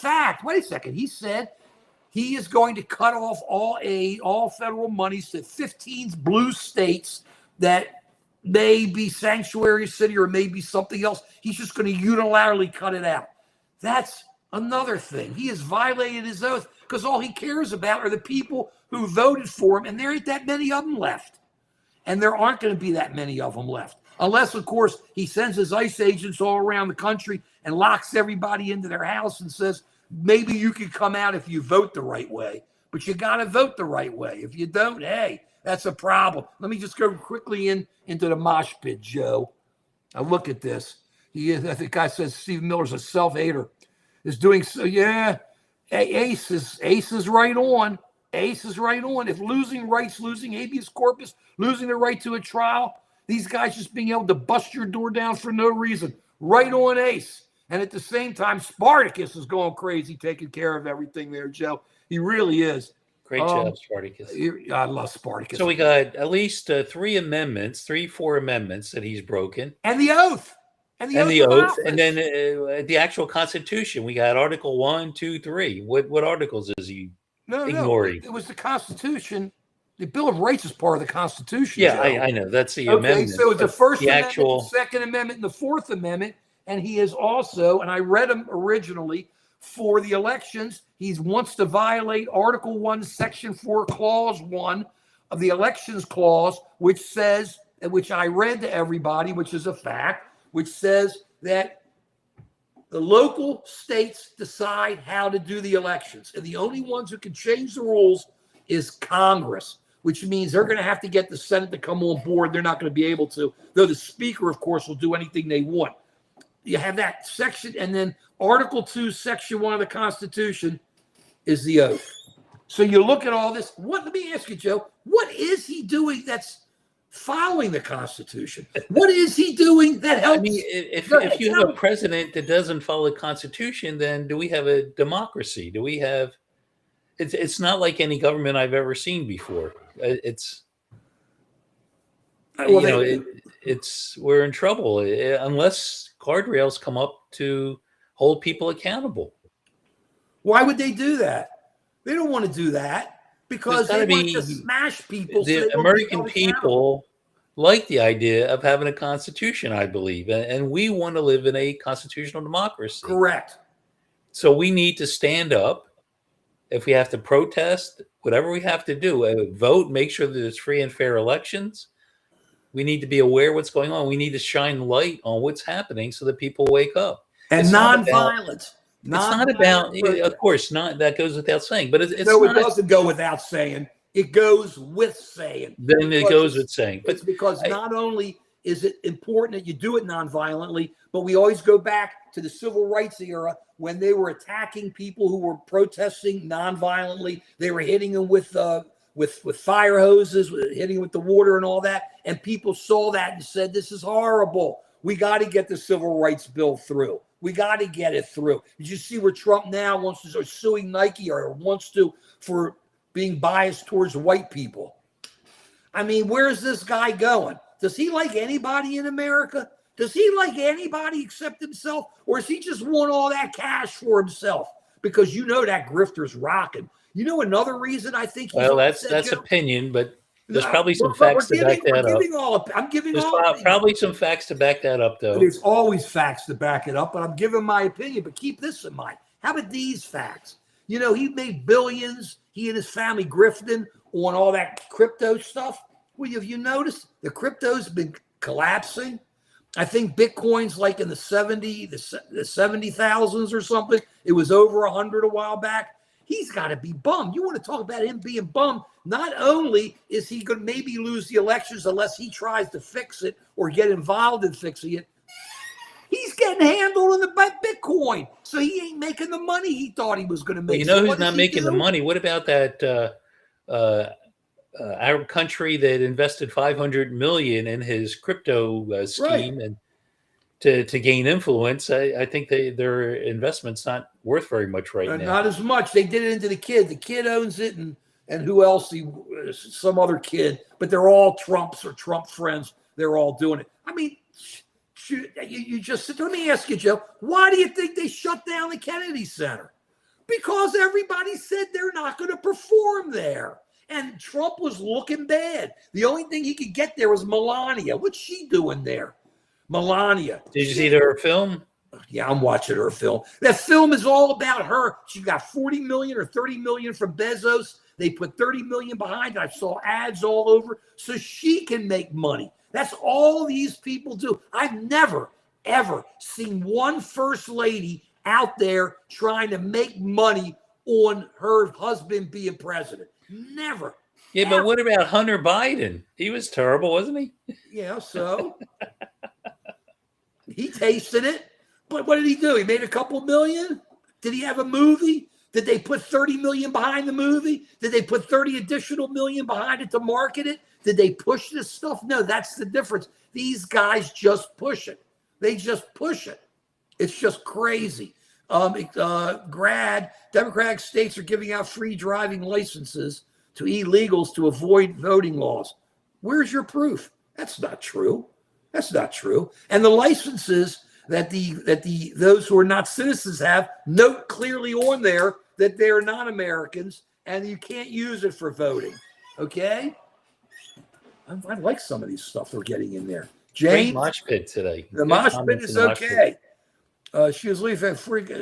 Speaker 2: wait a second. He said he is going to cut off all aid, all federal monies to 15 blue states that may be sanctuary city or maybe something else. He's just going to unilaterally cut it out. That's another thing. He has violated his oath because all he cares about are the people who voted for him, and there ain't that many of them left. And there aren't going to be that many of them left. Unless, of course, he sends his ICE agents all around the country and locks everybody into their house and says, maybe you can come out if you vote the right way. But you got to vote the right way. If you don't, hey, that's a problem. Let me just go quickly into the mosh pit, Joe. Now look at this. The guy says Stephen Miller's a self-hater. Is doing so, yeah. Ace is right on. Ace is right on. If losing rights, losing habeas corpus, losing the right to a trial, these guys just being able to bust your door down for no reason. Right on, Ace. And at the same time, Spartacus is going crazy, taking care of everything there, Joe. He really is.
Speaker 3: Great job, Spartacus.
Speaker 2: I love Spartacus.
Speaker 3: So we got at least 4 amendments that he's broken.
Speaker 2: And the oath. And
Speaker 3: the oath. And then the actual Constitution. We got Article 1, 2, 3. What articles is he ignoring?
Speaker 2: No, it was the Constitution. The Bill of Rights is part of the Constitution.
Speaker 3: Yeah, I know. That's the amendment.
Speaker 2: So it's the First Amendment,
Speaker 3: actual...
Speaker 2: the Second Amendment, and the Fourth Amendment. And he is also, and I read him originally, for the elections, he wants to violate Article 1, Section 4, Clause 1 of the Elections Clause, which says, which I read to everybody, which is a fact, which says that the local states decide how to do the elections. And the only ones who can change the rules is Congress, which means they're going to have to get the Senate to come on board. They're not going to be able to, though the Speaker, of course, will do anything they want. You have that section, and then Article 2, Section 1 of the Constitution is the oath. So you look at all this. Let me ask you, Joe, what is he doing that's following the Constitution? What is he doing that helps?
Speaker 3: I mean, if you have a president that doesn't follow the Constitution, then do we have a democracy? Do we have? It's not like any government I've ever seen before. We're in trouble unless guardrails come up to hold people accountable.
Speaker 2: Why would they do that? They don't want to do that because they want to smash people.
Speaker 3: The American people like the idea of having a constitution, I believe, and we want to live in a constitutional democracy.
Speaker 2: Correct.
Speaker 3: So we need to stand up. If we have to protest, whatever we have to do, vote, make sure that it's free and fair elections. We need to be aware of what's going on. We need to shine light on what's happening so that people wake up.
Speaker 2: And
Speaker 3: It's not about.
Speaker 2: nonviolence.
Speaker 3: It's not about.
Speaker 2: Nonviolent protest.
Speaker 3: Of course, not. That goes without saying. But it's
Speaker 2: No, it
Speaker 3: not.
Speaker 2: doesn't go without saying. It goes with saying.
Speaker 3: Then it
Speaker 2: Because
Speaker 3: goes with saying. But
Speaker 2: it's because
Speaker 3: I-
Speaker 2: not only is it important that you do it nonviolently, but we always go back to the civil rights era when they were attacking people who were protesting nonviolently. They were hitting them with fire hoses, hitting with the water and all that. And people saw that and said, "This is horrible. We got to get the civil rights bill through. We got to get it through." Did you see where Trump now wants to start suing Nike or wants to for being biased towards white people? I mean, where's this guy going? Does he like anybody in America? Does he like anybody except himself? Or does he just want all that cash for himself? Because you know that grifter's rocking. You know another reason I think he's
Speaker 3: well,
Speaker 2: upset,
Speaker 3: that's
Speaker 2: Joe?
Speaker 3: opinion, but there's probably
Speaker 2: But
Speaker 3: some facts to back that up.
Speaker 2: I'm giving
Speaker 3: There's
Speaker 2: all opinions.
Speaker 3: probably some facts to back that up, though.
Speaker 2: There's always facts to back it up, but I'm giving my opinion. But keep this in mind. How about these facts? You know, he made billions, he and his family grifting on all that crypto stuff. Well, have you noticed the crypto's been collapsing? I think Bitcoin's like in the 70,000s or something. It was over 100 a while back. He's got to be bummed. You want to talk about him being bummed? Not only is he going to maybe lose the elections unless he tries to fix it or get involved in fixing it, he's getting handled in the Bitcoin. So he ain't making the money he thought he was going to make.
Speaker 3: Well, you know
Speaker 2: So
Speaker 3: who's
Speaker 2: what does
Speaker 3: not
Speaker 2: he
Speaker 3: making the
Speaker 2: do?
Speaker 3: money? What about that Arab country that invested 500 million in his crypto scheme and to gain influence? I think their investment's not worth very much right now.
Speaker 2: Not as much. They did it into the kid. The kid owns it, and who else? Some other kid. But they're all Trumps or Trump friends. They're all doing it. I mean, you just let me ask you, Joe. Why do you think they shut down the Kennedy Center? Because everybody said they're not going to perform there. And Trump was looking bad. The only thing he could get there was Melania. What's she doing there? Melania.
Speaker 3: Did you see their film?
Speaker 2: Yeah, I'm watching her film. That film is all about her. She got 40 million or 30 million from Bezos. They put 30 million behind it. I saw ads all over so she can make money. That's all these people do. I've never, ever seen one first lady out there trying to make money on her husband being president. Never.
Speaker 3: Yeah, but what about Hunter Biden? He was terrible, wasn't he?
Speaker 2: Yeah, so he tasted it. But what did he do? He made a couple million? Did he have a movie? Did they put 30 million behind the movie? Did they put 30 additional million behind it to market it? Did they push this stuff? No, that's the difference. These guys just push it. They just push it. It's just crazy. Democratic states are giving out free driving licenses to illegals to avoid voting laws. Where's your proof? That's not true. That's not true. And the licenses that those who are not citizens have note clearly on there that they're not Americans and you can't use it for voting. Okay? I like some of these stuff they're getting in there.
Speaker 3: Great
Speaker 2: James,
Speaker 3: mosh pit today.
Speaker 2: the
Speaker 3: Good
Speaker 2: mosh pit
Speaker 3: comments
Speaker 2: is
Speaker 3: in the mosh pit.
Speaker 2: okay. She was leaving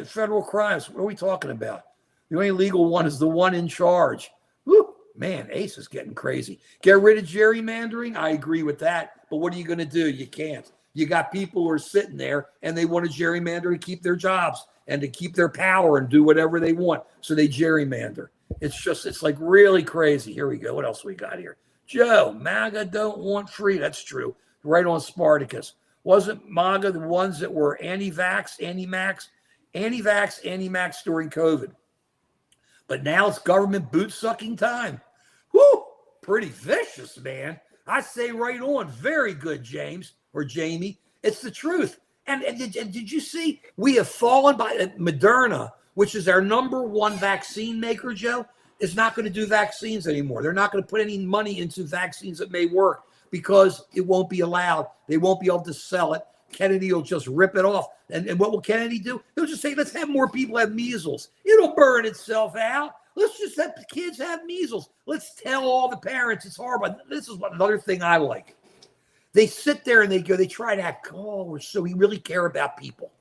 Speaker 2: federal crimes. What are we talking about? The only legal one is the one in charge. Woo, man, Ace is getting crazy. Get rid of gerrymandering. I agree with that. But what are you going to do? You can't. You got people who are sitting there and they want to gerrymander to keep their jobs and to keep their power and do whatever they want. So they gerrymander. It's like really crazy. Here we go. What else we got here? Joe, MAGA don't want free. That's true. Right on Spartacus. Wasn't MAGA the ones that were anti-vax during COVID? But now it's government boot-sucking time. Whoo, pretty vicious, man. I say right on. Very good, James or Jamie. It's the truth. And did you see we have fallen by Moderna, which is our number one vaccine maker, Joe, is not going to do vaccines anymore. They're not going to put any money into vaccines that may work because it won't be allowed. They won't be able to sell it. Kennedy will just rip it off. And what will Kennedy do? He'll just say, let's have more people have measles. It'll burn itself out. Let's just let the kids have measles. Let's tell all the parents it's horrible. This is another thing I like. They sit there and they try to act, we really care about people.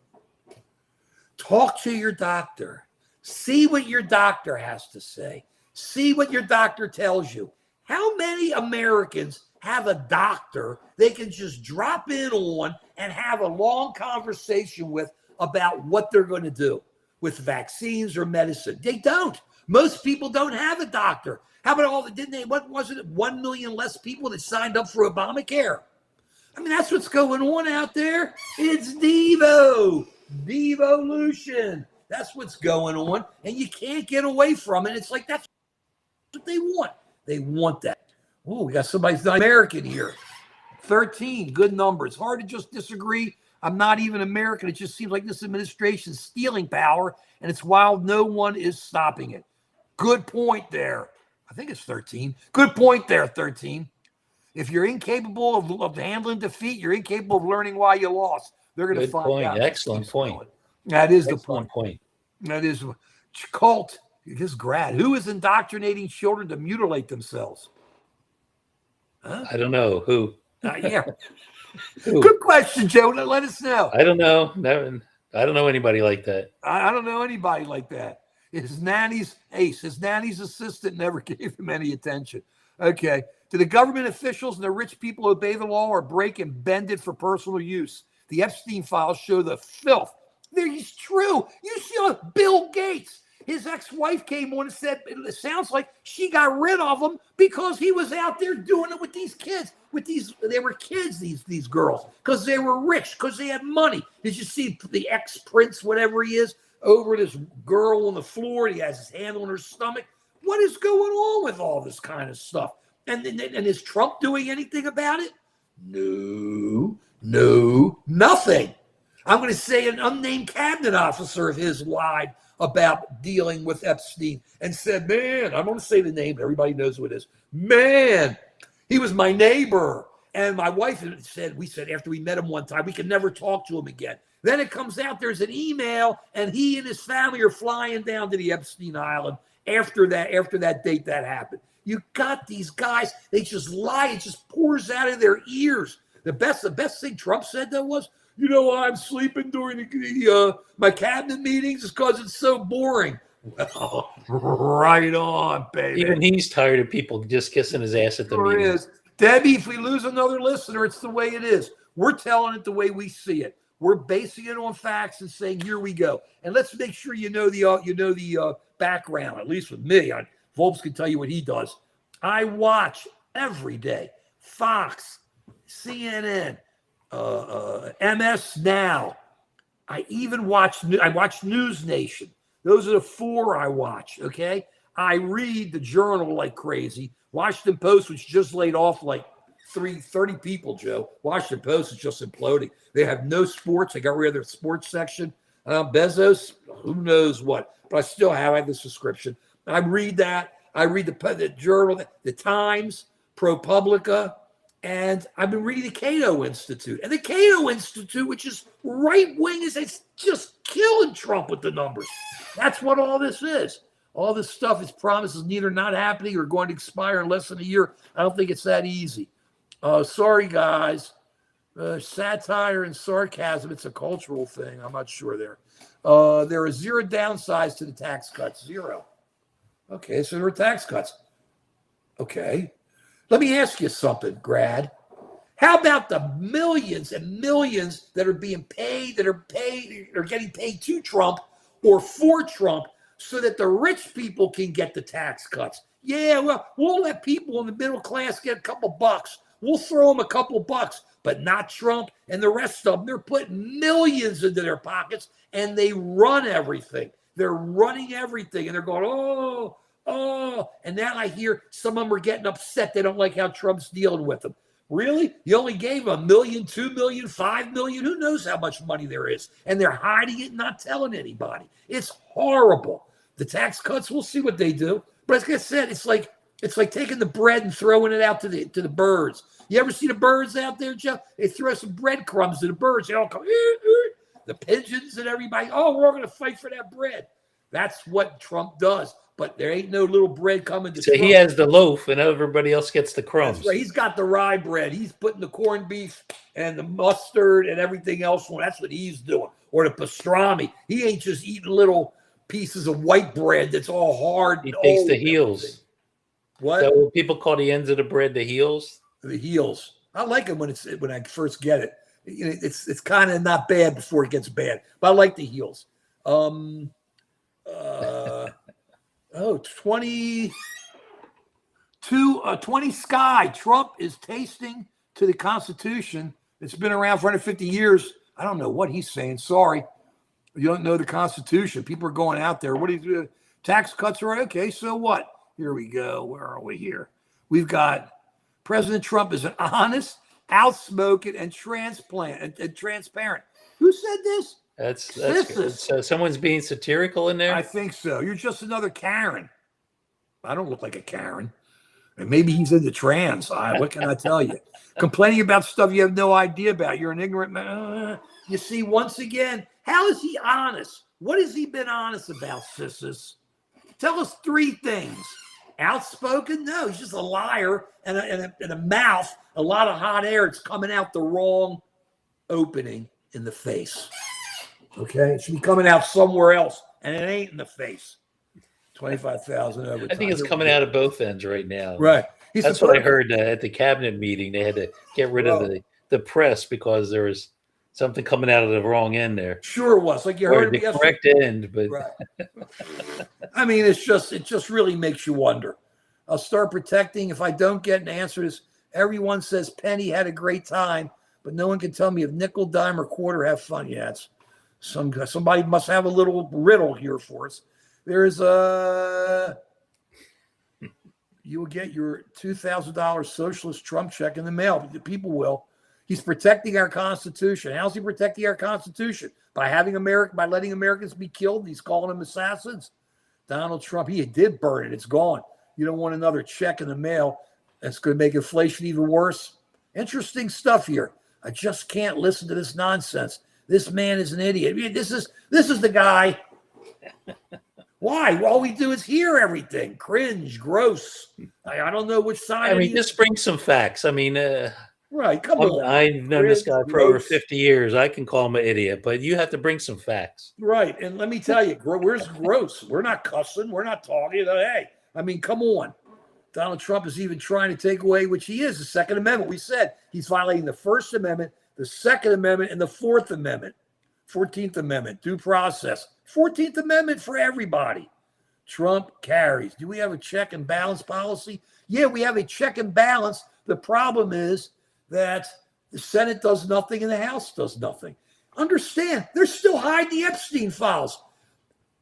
Speaker 2: Talk to your doctor. See what your doctor has to say. See what your doctor tells you. How many Americans have a doctor they can just drop in on and have a long conversation with about what they're going to do with vaccines or medicine. They don't. Most people don't have a doctor. How about all the, didn't they, what was it, 1 million less people that signed up for Obamacare? I mean, that's what's going on out there. It's devolution. That's what's going on. And you can't get away from it. It's like, that's what they want. They want that. Oh, we got somebody's not American here. 13, good numbers. Hard to just disagree. I'm not even American. It just seems like this administration is stealing power, and it's while no one is stopping it. Good point there. I think it's 13. Good point there, 13. If you're incapable of handling defeat, you're incapable of learning why you lost. They're going to find out.
Speaker 3: Excellent point.
Speaker 2: That is
Speaker 3: Excellent
Speaker 2: the point.
Speaker 3: point.
Speaker 2: That is cult. This grad. Who is indoctrinating children to mutilate themselves? Huh?
Speaker 3: I don't know who.
Speaker 2: Yeah.
Speaker 3: Who?
Speaker 2: Good question, Joe. Let us know.
Speaker 3: I don't know. I don't know anybody like that.
Speaker 2: I don't know anybody like that. His nanny's assistant never gave him any attention. Okay. Do the government officials and the rich people obey the law or break and bend it for personal use? The Epstein files show the filth. It's true. You see Bill Gates. His ex-wife came on and said, it sounds like she got rid of him because he was out there doing it with these kids. They were kids, these girls, because they were rich, because they had money. Did you see the ex-prince, whatever he is, over this girl on the floor? He has his hand on her stomach. What is going on with all this kind of stuff? And is Trump doing anything about it? No, nothing. I'm going to say an unnamed cabinet officer of his lied about dealing with Epstein and said, man, I'm going to say the name. Everybody knows who it is. Man, he was my neighbor. And my wife said, we said after we met him one time, we could never talk to him again. Then it comes out there's an email and he and his family are flying down to the Epstein Island after that date that happened. You got these guys, they just lie. It just pours out of their ears. The best thing Trump said though was, you know why I'm sleeping during my cabinet meetings? It's because it's so boring. Well, right on, baby.
Speaker 3: Even he's tired of people just kissing his ass at the meeting.
Speaker 2: Is. Debbie, if we lose another listener, it's the way it is. We're telling it the way we see it. We're basing it on facts and saying, here we go. And let's make sure you know the background, at least with me. Volps can tell you what he does. I watch every day Fox, CNN, MS Now. I watch News Nation. Those are the 4 I watch, okay? I read the Journal like crazy. Washington Post, which just laid off like 30 people, Joe. Washington Post is just imploding. They have no sports. They got rid of their sports section. Bezos, who knows what. But I still have the subscription. I read that. I read the Journal, the Times, ProPublica, and I've been reading the Cato Institute. And the Cato Institute, which is right-wing, it's just killing Trump with the numbers. That's what all this is. All this stuff is promises neither not happening or going to expire in less than a year. I don't think it's that easy. Sorry, guys. Satire and sarcasm, it's a cultural thing. I'm not sure there. There are 0 downsides to the tax cuts. 0. Okay, so there are tax cuts. Okay. Let me ask you something, Grad. How about the millions and millions that are being paid, that are getting paid to Trump or for Trump so that the rich people can get the tax cuts? Yeah, well, we'll let people in the middle class get a couple bucks. We'll throw them a couple bucks, but not Trump and the rest of them. They're putting millions into their pockets and they run everything. They're running everything and they're going, oh. And now I hear some of them are getting upset. They don't like how Trump's dealing with them. Really? You only gave them $1 million, $2 million, $5 million. Who knows how much money there is? And they're hiding it and not telling anybody. It's horrible. The tax cuts, we'll see what they do. But like I said, it's like taking the bread and throwing it out to the birds. You ever see the birds out there, Jeff? They throw some breadcrumbs to the birds. They all come, the pigeons and everybody. Oh, we're going to fight for that bread. That's what Trump does. But there ain't no little bread coming to Trump.
Speaker 3: He has the loaf and everybody else gets the crumbs.
Speaker 2: That's right. He's got the rye bread. He's putting the corned beef and the mustard and everything else on. That's what he's doing. Or the pastrami. He ain't just eating little pieces of white bread that's all hard.
Speaker 3: He takes the heels.
Speaker 2: What?
Speaker 3: Is that what people call the ends of the bread, the heels?
Speaker 2: the heels. I like them when I first get it. It's kind of not bad before it gets bad, but I like the heels. 20 Sky. Trump is tasting to the Constitution. It's been around for 150 years. I don't know what he's saying. Sorry. You don't know the Constitution. People are going out there. What do you do? Tax cuts are okay. So what? Here we go. Where are we here? We've got President Trump is an honest, outspoken, and transparent. Who said this?
Speaker 3: That's good. So someone's being satirical in there?
Speaker 2: I think so. You're just another Karen. I don't look like a Karen. And maybe he's into trans. What can I tell you? Complaining about stuff you have no idea about. You're an ignorant man. You see, once again, how is he honest? What has he been honest about, sisters? Tell us 3 things. Outspoken? No, he's just a liar and a mouth, a lot of hot air. It's coming out the wrong opening in the face. Okay? It should be coming out somewhere else, and it ain't in the face. 25,000 overtime.
Speaker 3: I think it's coming out of both ends right now.
Speaker 2: Right.
Speaker 3: That's what I heard at the cabinet meeting. They had to get rid of the press because there was something coming out of the wrong end there.
Speaker 2: Sure was. Like you heard
Speaker 3: the correct end, but
Speaker 2: right. I mean, it just really makes you wonder. I'll start protecting. If I don't get an answer, is everyone says Penny had a great time, but no one can tell me if nickel, dime, or quarter have fun. Yeah, it's somebody must have a little riddle here for us. There's you will get your $2,000 socialist Trump check in the mail. The people will. He's protecting our Constitution. How's he protecting our Constitution? By letting Americans be killed. He's calling them assassins. Donald Trump, he did burn it. It's gone. You don't want another check in the mail. That's going to make inflation even worse. Interesting stuff here. I just can't listen to this nonsense. This man is an idiot. I mean, this is the guy. Why? All we do is hear everything. Cringe, gross. I don't know which side.
Speaker 3: I mean, just bring some facts. I mean,
Speaker 2: right. Come on.
Speaker 3: I've known this guy for over 50 years. I can call him an idiot, but you have to bring some facts.
Speaker 2: Right. And let me tell you, where's gross? We're not cussing. We're not talking. Hey, I mean, come on. Donald Trump is even trying to take away, which he is, the Second Amendment. We said he's violating the First Amendment, the Second Amendment, and the Fourth Amendment. 14th Amendment, due process. 14th Amendment for everybody. Trump carries. Do we have a check and balance policy? Yeah, we have a check and balance. The problem is that the Senate does nothing and the House does nothing. Understand, they're still hiding the Epstein files.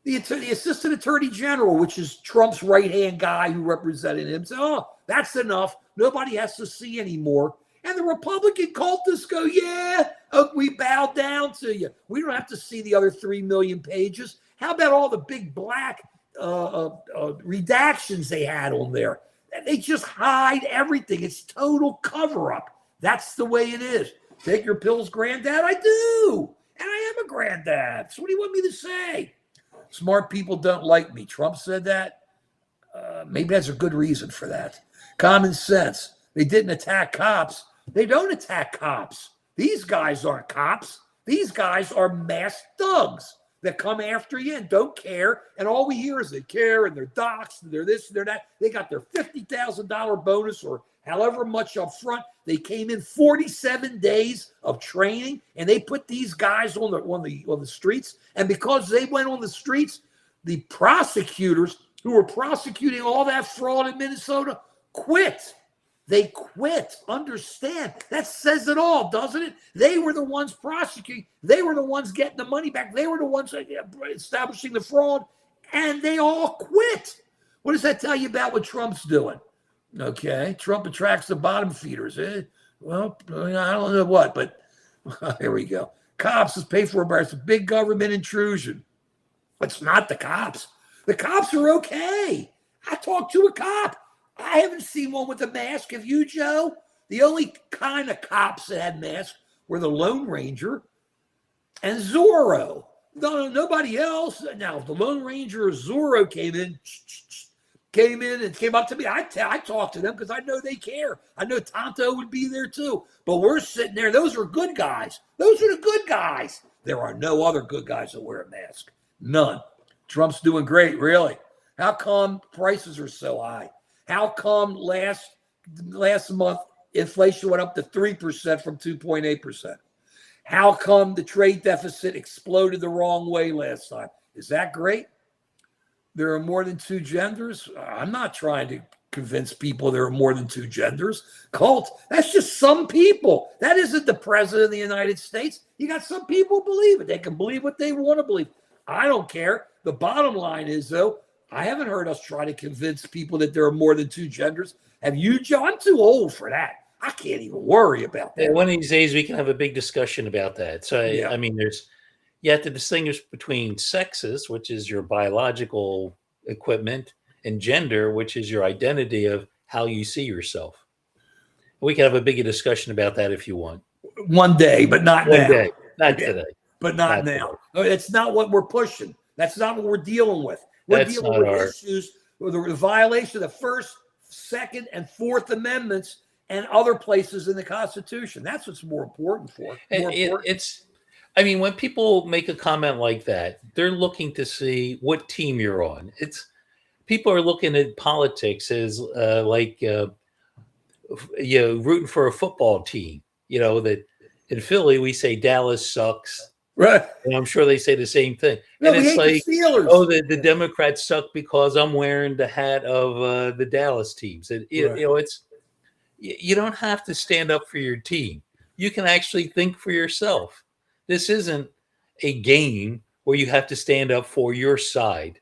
Speaker 2: The Assistant Attorney General, which is Trump's right-hand guy who represented him, said, oh, that's enough. Nobody has to see anymore. And the Republican cultists go, yeah, we bow down to you. We don't have to see the other 3 million pages. How about all the big black redactions they had on there? They just hide everything. It's total cover-up. That's the way it is. Take your pills, granddad? I do. And I am a granddad. So what do you want me to say? Smart people don't like me. Trump said that. Maybe that's a good reason for that. Common sense. They didn't attack cops. They don't attack cops. These guys aren't cops. These guys are masked thugs that come after you and don't care. And all we hear is they care and they're doxxed and they're this and they're that. They got their $50,000 bonus or however much up front. They came in 47 days of training and they put these guys on the streets. And because they went on the streets, the prosecutors who were prosecuting all that fraud in Minnesota quit. They quit. Understand. That says it all, doesn't it? They were the ones prosecuting. They were the ones getting the money back. They were the ones establishing the fraud, and they all quit. What does that tell you about what Trump's doing? Okay. Trump attracts the bottom feeders. Well, I don't know what, but here we go. Cops is paid for by a big government intrusion. It's not the cops. The cops are okay. I talked to a cop. I haven't seen one with a mask. Have you, Joe? The only kind of cops that had masks were the Lone Ranger and Zorro. No, nobody else. Now, if the Lone Ranger or Zorro came in and came up to me, I talked to them because I know they care. I know Tonto would be there too. But we're sitting there. Those are good guys. Those are the good guys. There are no other good guys that wear a mask. None. Trump's doing great, really. How come prices are so high? How come last month inflation went up to 3% from 2.8%? How come the trade deficit exploded the wrong way last time? Is that great? There are more than two genders. I'm not trying to convince people there are more than two genders. Cult, that's just some people. That isn't the president of the United States. You got some people who believe it. They can believe what they want to believe. I don't care. The bottom line is, though, I haven't heard us try to convince people that there are more than two genders. Have you, Joe? I'm too old for that. I can't even worry about that.
Speaker 3: One of these days we can have a big discussion about that. So
Speaker 2: Yeah.
Speaker 3: I mean, you have to distinguish between sexes, which is your biological equipment, and gender, which is your identity of how you see yourself. We can have a bigger discussion about that if you want.
Speaker 2: One day, but not
Speaker 3: One
Speaker 2: now.
Speaker 3: day, not
Speaker 2: Yeah.
Speaker 3: today.
Speaker 2: But not now. It's not what we're pushing. That's not what we're dealing with. We're
Speaker 3: That's
Speaker 2: dealing
Speaker 3: not
Speaker 2: with
Speaker 3: our-
Speaker 2: issues with the violation of the First, Second, and Fourth Amendments and other places in the Constitution. That's what's more important for.
Speaker 3: I mean, when people make a comment like that, they're looking to see what team you're on. People are looking at politics as rooting for a football team. You know that in Philly we say Dallas sucks.
Speaker 2: Right.
Speaker 3: And I'm sure they say the same thing.
Speaker 2: No,
Speaker 3: and
Speaker 2: we
Speaker 3: it's
Speaker 2: hate
Speaker 3: like,
Speaker 2: the Steelers.
Speaker 3: oh, the Democrats suck because I'm wearing the hat of the Dallas teams. And
Speaker 2: Right.
Speaker 3: you don't have to stand up for your team. You can actually think for yourself. This isn't a game where you have to stand up for your side.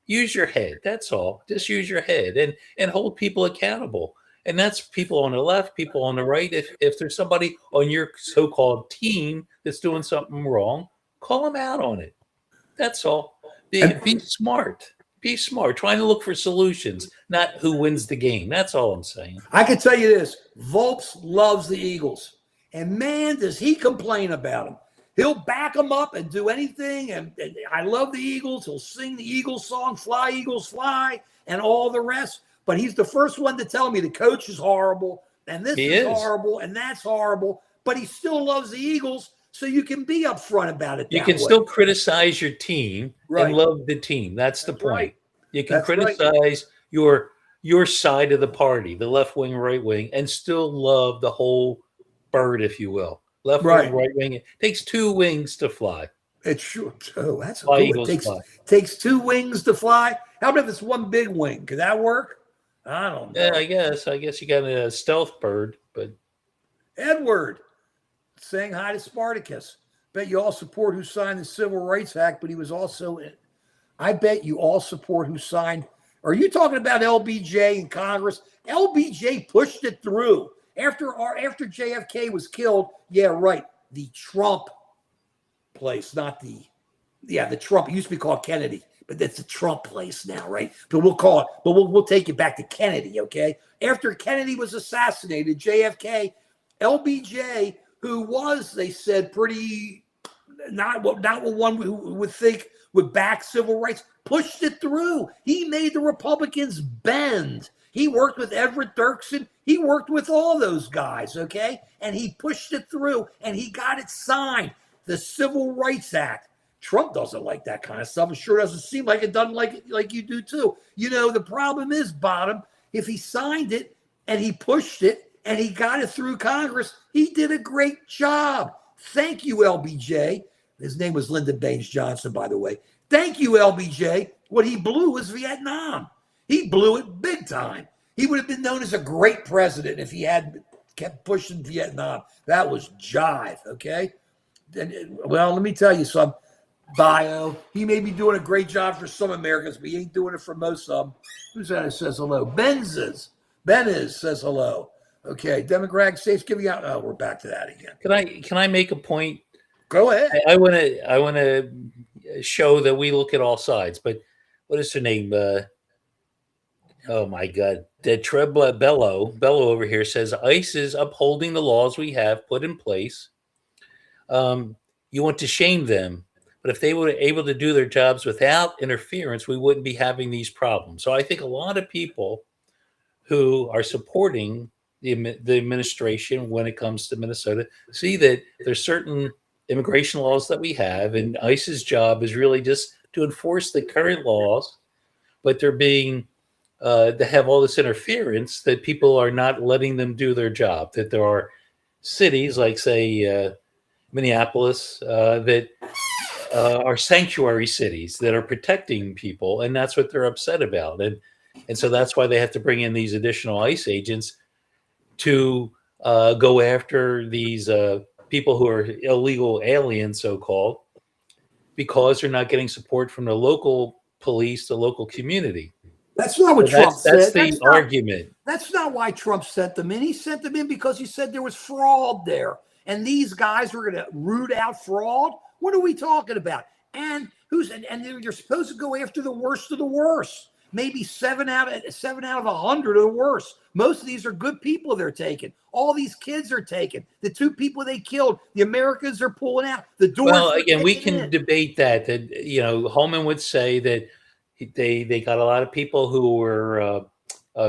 Speaker 3: Use your head. That's all. Just use your head and hold people accountable. And that's people on the left, people on the right. If there's somebody on your so-called team that's doing something wrong, call them out on it. That's all. Be smart. Be smart. Trying to look for solutions, not who wins the game. That's all I'm saying.
Speaker 2: I can tell you this. Volps loves the Eagles. And man, does he complain about them. He'll back them up and do anything. And I love the Eagles. He'll sing the Eagles song, Fly, Eagles, Fly, and all the rest. But he's the first one to tell me the coach is horrible, and this is horrible, and that's horrible. But he still loves the Eagles, so you can be upfront about it.
Speaker 3: You can still criticize your team and love the team. That's the point.
Speaker 2: Right.
Speaker 3: You can criticize your side of the party, the left wing, right wing, and still love the whole bird, if you will. Left wing, right wing. It takes two wings to fly.
Speaker 2: It's true. Oh, that's
Speaker 3: Fly,
Speaker 2: cool.
Speaker 3: Eagles,
Speaker 2: It
Speaker 3: fly.
Speaker 2: takes two wings to fly. How about if it's one big wing? Could that work? I don't know.
Speaker 3: Yeah, I guess you got a stealth bird, but
Speaker 2: Edward saying hi to Spartacus. Bet you all support who signed the Civil Rights Act, but he was also in. I bet you all support who signed. Are you talking about LBJ in Congress? LBJ pushed it through. After JFK was killed, yeah, right. The Trump place, not the Trump. It used to be called Kennedy, but that's the Trump place now, right? But we'll take you back to Kennedy, okay? After Kennedy was assassinated, JFK, LBJ, who was, they said, pretty not what one who would think would back civil rights, pushed it through. He made the Republicans bend. He worked with Everett Dirksen. He worked with all those guys, okay? And he pushed it through, and he got it signed. The Civil Rights Act. Trump doesn't like that kind of stuff. It sure doesn't seem like it doesn't like it like you do too. You know, the problem is, Bottom, if he signed it and he pushed it and he got it through Congress, he did a great job. Thank you, LBJ. His name was Lyndon Baines Johnson, by the way. Thank you, LBJ. What he blew was Vietnam. He blew it big time. He would have been known as a great president if he had kept pushing Vietnam. That was jive, okay? Well, let me tell you something. Bio. He may be doing a great job for some Americans, but he ain't doing it for most of them. Who's that that says hello? Beniz says hello. Okay. Democratic states giving out. Oh, we're back to that again.
Speaker 3: Can I make a point?
Speaker 2: Go ahead.
Speaker 3: I want to show that we look at all sides. But what is her name? Oh my God, Bello over here says ICE is upholding the laws we have put in place. You want to shame them, but if they were able to do their jobs without interference, we wouldn't be having these problems. So I think a lot of people who are supporting the administration when it comes to Minnesota see that there's certain immigration laws that we have, and ICE's job is really just to enforce the current laws, but they're being to have all this interference that people are not letting them do their job. That there are cities like, say, Minneapolis, that are sanctuary cities that are protecting people, and that's what they're upset about. And so that's why they have to bring in these additional ICE agents to go after these people who are illegal aliens, so called, because they're not getting support from the local police, the local community.
Speaker 2: That's not what
Speaker 3: So
Speaker 2: Trump
Speaker 3: that's
Speaker 2: said.
Speaker 3: the argument.
Speaker 2: That's not why Trump sent them in. He sent them in because he said there was fraud there. And these guys were going to root out fraud. What are we talking about? And you're supposed to go after the worst of the worst. Maybe 7 out of 100 are the worst. Most of these are good people they're taking. All these kids are taken. The 2 people they killed, the Americans are pulling out. The doors.
Speaker 3: Well, again, we can debate that. Holman would say that they got a lot of people who were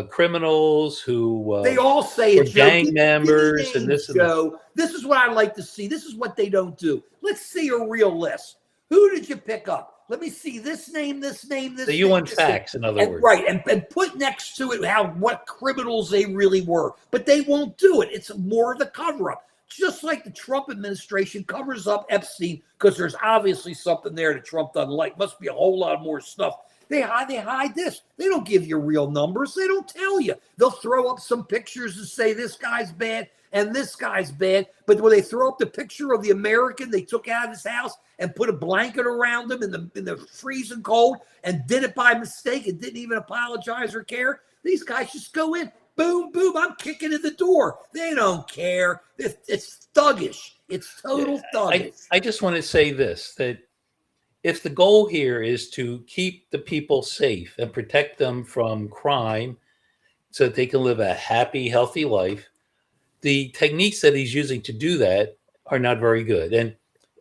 Speaker 3: criminals, who
Speaker 2: they all say
Speaker 3: were
Speaker 2: it,
Speaker 3: gang members,
Speaker 2: names,
Speaker 3: and this and
Speaker 2: Joe. This is what I like to see. This is what they don't do. Let's see a real list. Who did you pick up? Let me see this name, this name, this.
Speaker 3: So you want facts, in other words,
Speaker 2: right? And put next to it what criminals they really were. But they won't do it. It's more of the cover up. Just like the Trump administration covers up Epstein because there's obviously something there that Trump doesn't like. Must be a whole lot more stuff. They hide this. They don't give you real numbers. They don't tell you. They'll throw up some pictures and say this guy's bad and this guy's bad. But when they throw up the picture of the American they took out of his house and put a blanket around him in the freezing cold and did it by mistake and didn't even apologize or care, these guys just go in. Boom, boom, I'm kicking in the door. They don't care. It's thuggish. It's total thuggish.
Speaker 3: I just want to say this, that if the goal here is to keep the people safe and protect them from crime so that they can live a happy, healthy life, the techniques that he's using to do that are not very good. And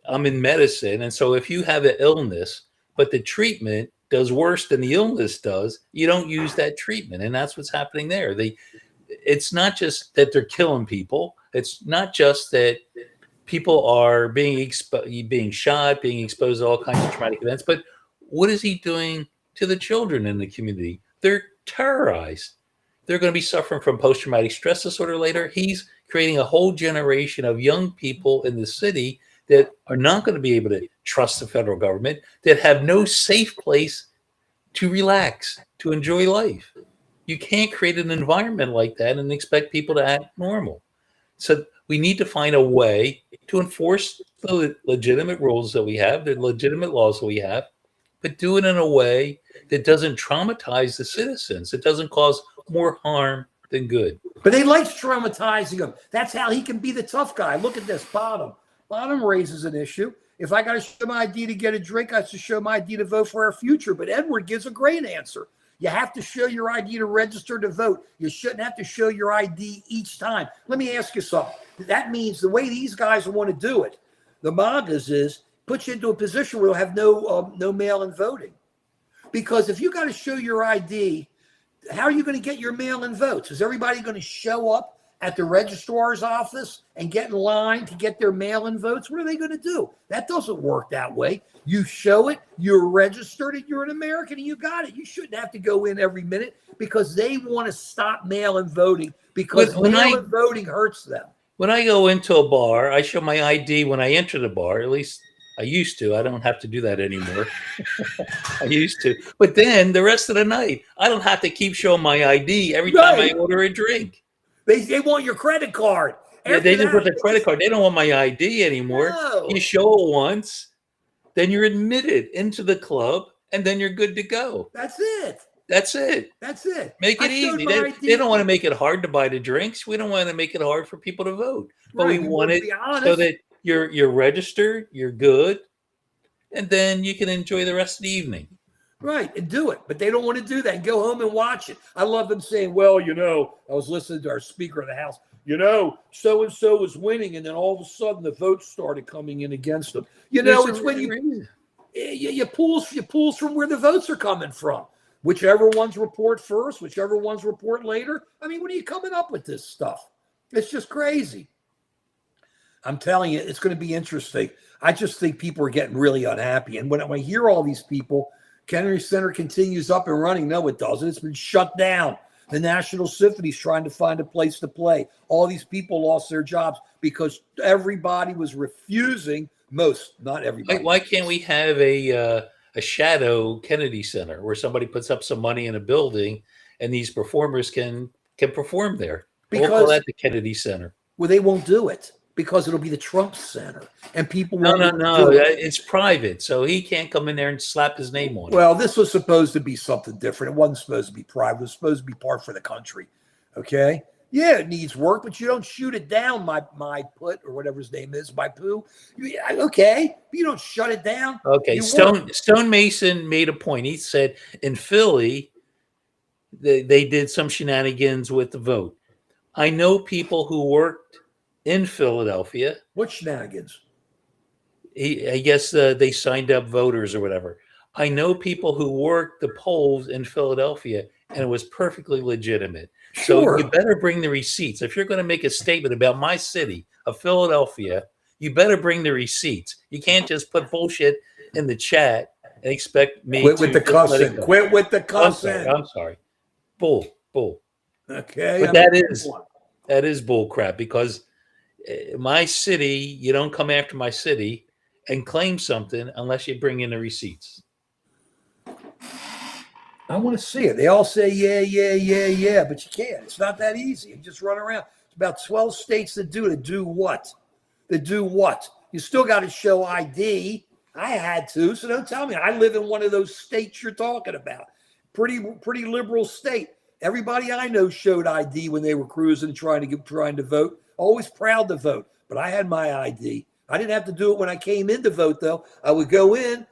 Speaker 3: I'm in medicine. And so if you have an illness, but the treatment does worse than the illness does, you don't use that treatment. And that's what's happening there. It's not just that they're killing people. It's not just that people are being shot, being exposed to all kinds of traumatic events. But what is he doing to the children in the community? They're terrorized. They're going to be suffering from post-traumatic stress disorder later. He's creating a whole generation of young people in the city that are not going to be able to trust the federal government, that have no safe place to relax, to enjoy life. You can't create an environment like that and expect people to act normal. So we need to find a way to enforce the legitimate rules that we have, the legitimate laws that we have, but do it in a way that doesn't traumatize the citizens. It doesn't cause more harm than good.
Speaker 2: But they like traumatizing him. That's how he can be the tough guy. Look at this, Bottom. Bottom raises an issue. If I got to show my ID to get a drink, I should show my ID to vote for our future. But Edward gives a great answer. You have to show your ID to register to vote. You shouldn't have to show your ID each time. Let me ask you something. That means the way these guys want to do it, the MAGAs, is put you into a position where you'll have no mail-in voting. Because if you got to show your ID, how are you going to get your mail-in votes? Is everybody going to show up at the registrar's office and get in line to get their mail-in votes? What are they going to do? That doesn't work that way. You show it, you're registered, and you're an American, and you got it. You shouldn't have to go in every minute because they want to stop mail-in voting because mail-in voting hurts them.
Speaker 3: When I go into a bar, I show my ID when I enter the bar. At least I used to. I don't have to do that anymore. I used to. But then the rest of the night, I don't have to keep showing my ID every time I order a drink.
Speaker 2: They want your credit card.
Speaker 3: Yeah, they just want the credit card. They don't want my ID anymore.
Speaker 2: No.
Speaker 3: You show it once, then you're admitted into the club, and then you're good to go.
Speaker 2: That's it.
Speaker 3: That's it.
Speaker 2: That's it.
Speaker 3: Make it easy. They don't want to make it hard to buy the drinks. We don't want to make it hard for people to vote. But we want it so that you're registered, you're good, and then you can enjoy the rest of the evening.
Speaker 2: Right, and do it. But they don't want to do that. And go home and watch it. I love them saying, well, I was listening to our Speaker of the House, so-and-so was winning, and then all of a sudden the votes started coming in against them. It's when you pulls from where the votes are coming from. Whichever ones report first, whichever ones report later. I mean, when are you coming up with this stuff? It's just crazy. I'm telling you, it's going to be interesting. I just think people are getting really unhappy. And when I hear all these people Kennedy Center continues up and running. No, it doesn't. It's been shut down. The National Symphony's trying to find a place to play. All these people lost their jobs because everybody was refusing. Most, not everybody.
Speaker 3: Why can't we have a shadow Kennedy Center where somebody puts up some money in a building and these performers can perform there? We'll call
Speaker 2: Because
Speaker 3: that the Kennedy Center.
Speaker 2: well, they won't do it because it'll be the Trump Center, and people
Speaker 3: No,
Speaker 2: won't
Speaker 3: no.
Speaker 2: do it.
Speaker 3: It's private, so he can't come in there and slap his name on it.
Speaker 2: Well, this was supposed to be something different. It wasn't supposed to be private. It was supposed to be part for the country. Okay. Yeah, it needs work, but you don't shoot it down, my put or whatever his name is, my poo. Okay, but you don't shut it down.
Speaker 3: Okay,
Speaker 2: You
Speaker 3: Stone Mason made a point. He said in Philly, they did some shenanigans with the vote. I know people who worked in Philadelphia.
Speaker 2: What shenanigans?
Speaker 3: I guess they signed up voters or whatever. I know people who worked the polls in Philadelphia, and it was perfectly legitimate.
Speaker 2: Sure.
Speaker 3: So you better bring the receipts. If you're going to make a statement about my city of Philadelphia, you better bring the receipts. You can't just put bullshit in the chat and expect me
Speaker 2: Quit
Speaker 3: to
Speaker 2: with the
Speaker 3: just let it
Speaker 2: cussing.
Speaker 3: go.
Speaker 2: Quit with the cussing.
Speaker 3: I'm sorry. Bull.
Speaker 2: Okay.
Speaker 3: But that is bull crap because my city, you don't come after my city and claim something unless you bring in the receipts.
Speaker 2: I want to see it. They all say, yeah, but you can't. It's not that easy. You just run around. It's about 12 states that do it. To do what? To do what? You still got to show ID. I had to, so don't tell me. I live in one of those states you're talking about. Pretty liberal state. Everybody I know showed ID when they were cruising, trying to vote. Always proud to vote, but I had my ID. I didn't have to do it when I came in to vote, though. I would go in,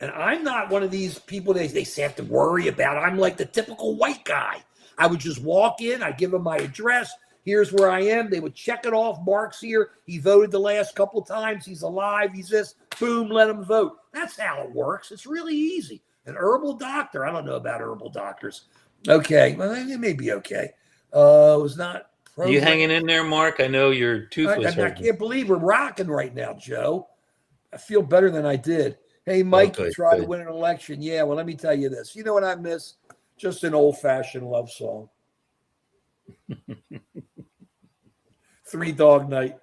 Speaker 2: and I'm not one of these people they have to worry about. I'm like the typical white guy. I would just walk in. I give them my address. Here's where I am. They would check it off. Mark's here. He voted the last couple of times. He's alive. He's this. Boom, let him vote. That's how it works. It's really easy. An herbal doctor. I don't know about herbal doctors. Okay. Well, it may be okay. It was not.
Speaker 3: You hanging in there, Mark? I know you're toothless.
Speaker 2: I can't believe we're rocking right now, Joe. I feel better than I did. Hey, Mike, you tried to win an election. Yeah, well, let me tell you this. You know what I miss? Just an old-fashioned love song. Three Dog Night.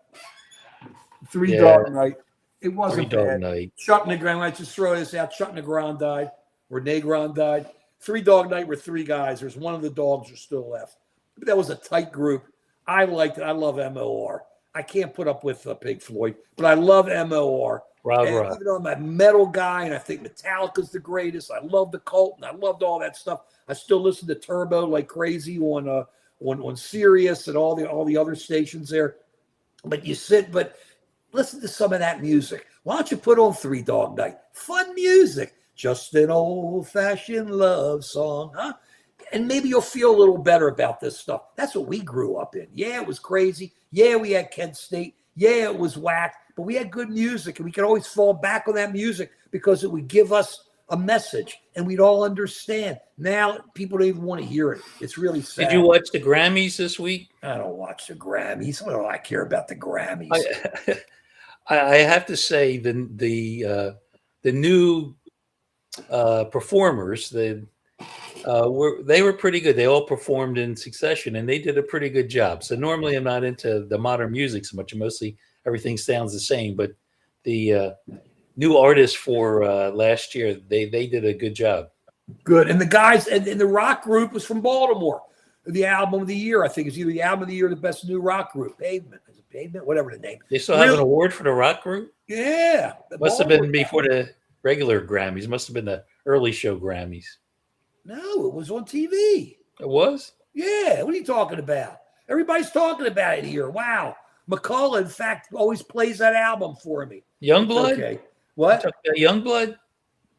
Speaker 2: Three Dog Night. It wasn't
Speaker 3: Three Dog
Speaker 2: bad.
Speaker 3: Night.
Speaker 2: Chuck Negron, let's just throw this out. Chuck Negron died, or Negron died. Three Dog Night were three guys. There's one of the dogs are still left. But that was a tight group. I liked it. I love MOR. I can't put up with Pink Floyd, but I love MOR. Even though I'm a metal guy and I think Metallica's the greatest, I love the Cult and I loved all that stuff. I still listen to Turbo like crazy on Sirius and all the other stations there. But listen to some of that music. Why don't you put on Three Dog Night? Fun music, just an old-fashioned love song, huh? And maybe you'll feel a little better about this stuff. That's what we grew up in. Yeah, it was crazy. Yeah, we had Kent State. Yeah, it was whack. But we had good music, and we could always fall back on that music because it would give us a message, and we'd all understand. Now, people don't even want to hear it. It's really sad.
Speaker 3: Did you watch the Grammys this week?
Speaker 2: I don't watch the Grammys. What do I care about the Grammys?
Speaker 3: I have to say the new performers, they were pretty good. They all performed in succession, and they did a pretty good job. So normally I'm not into the modern music so much. Mostly everything sounds the same. But the new artists for last year, they did a good job.
Speaker 2: Good. And the guys and the rock group was from Baltimore. The album of the year, I think, is either the album of the year or the best new rock group. Pavement. Is it Pavement? Whatever the name.
Speaker 3: They still have an award for the rock group?
Speaker 2: Yeah.
Speaker 3: Must have been before the regular Grammys. Must have been the early show Grammys.
Speaker 2: No, it was on TV.
Speaker 3: It was?
Speaker 2: Yeah. What are you talking about? Everybody's talking about it here. Wow. McCullough, in fact, always plays that album for me.
Speaker 3: Youngblood?
Speaker 2: Okay. What?
Speaker 3: Youngblood?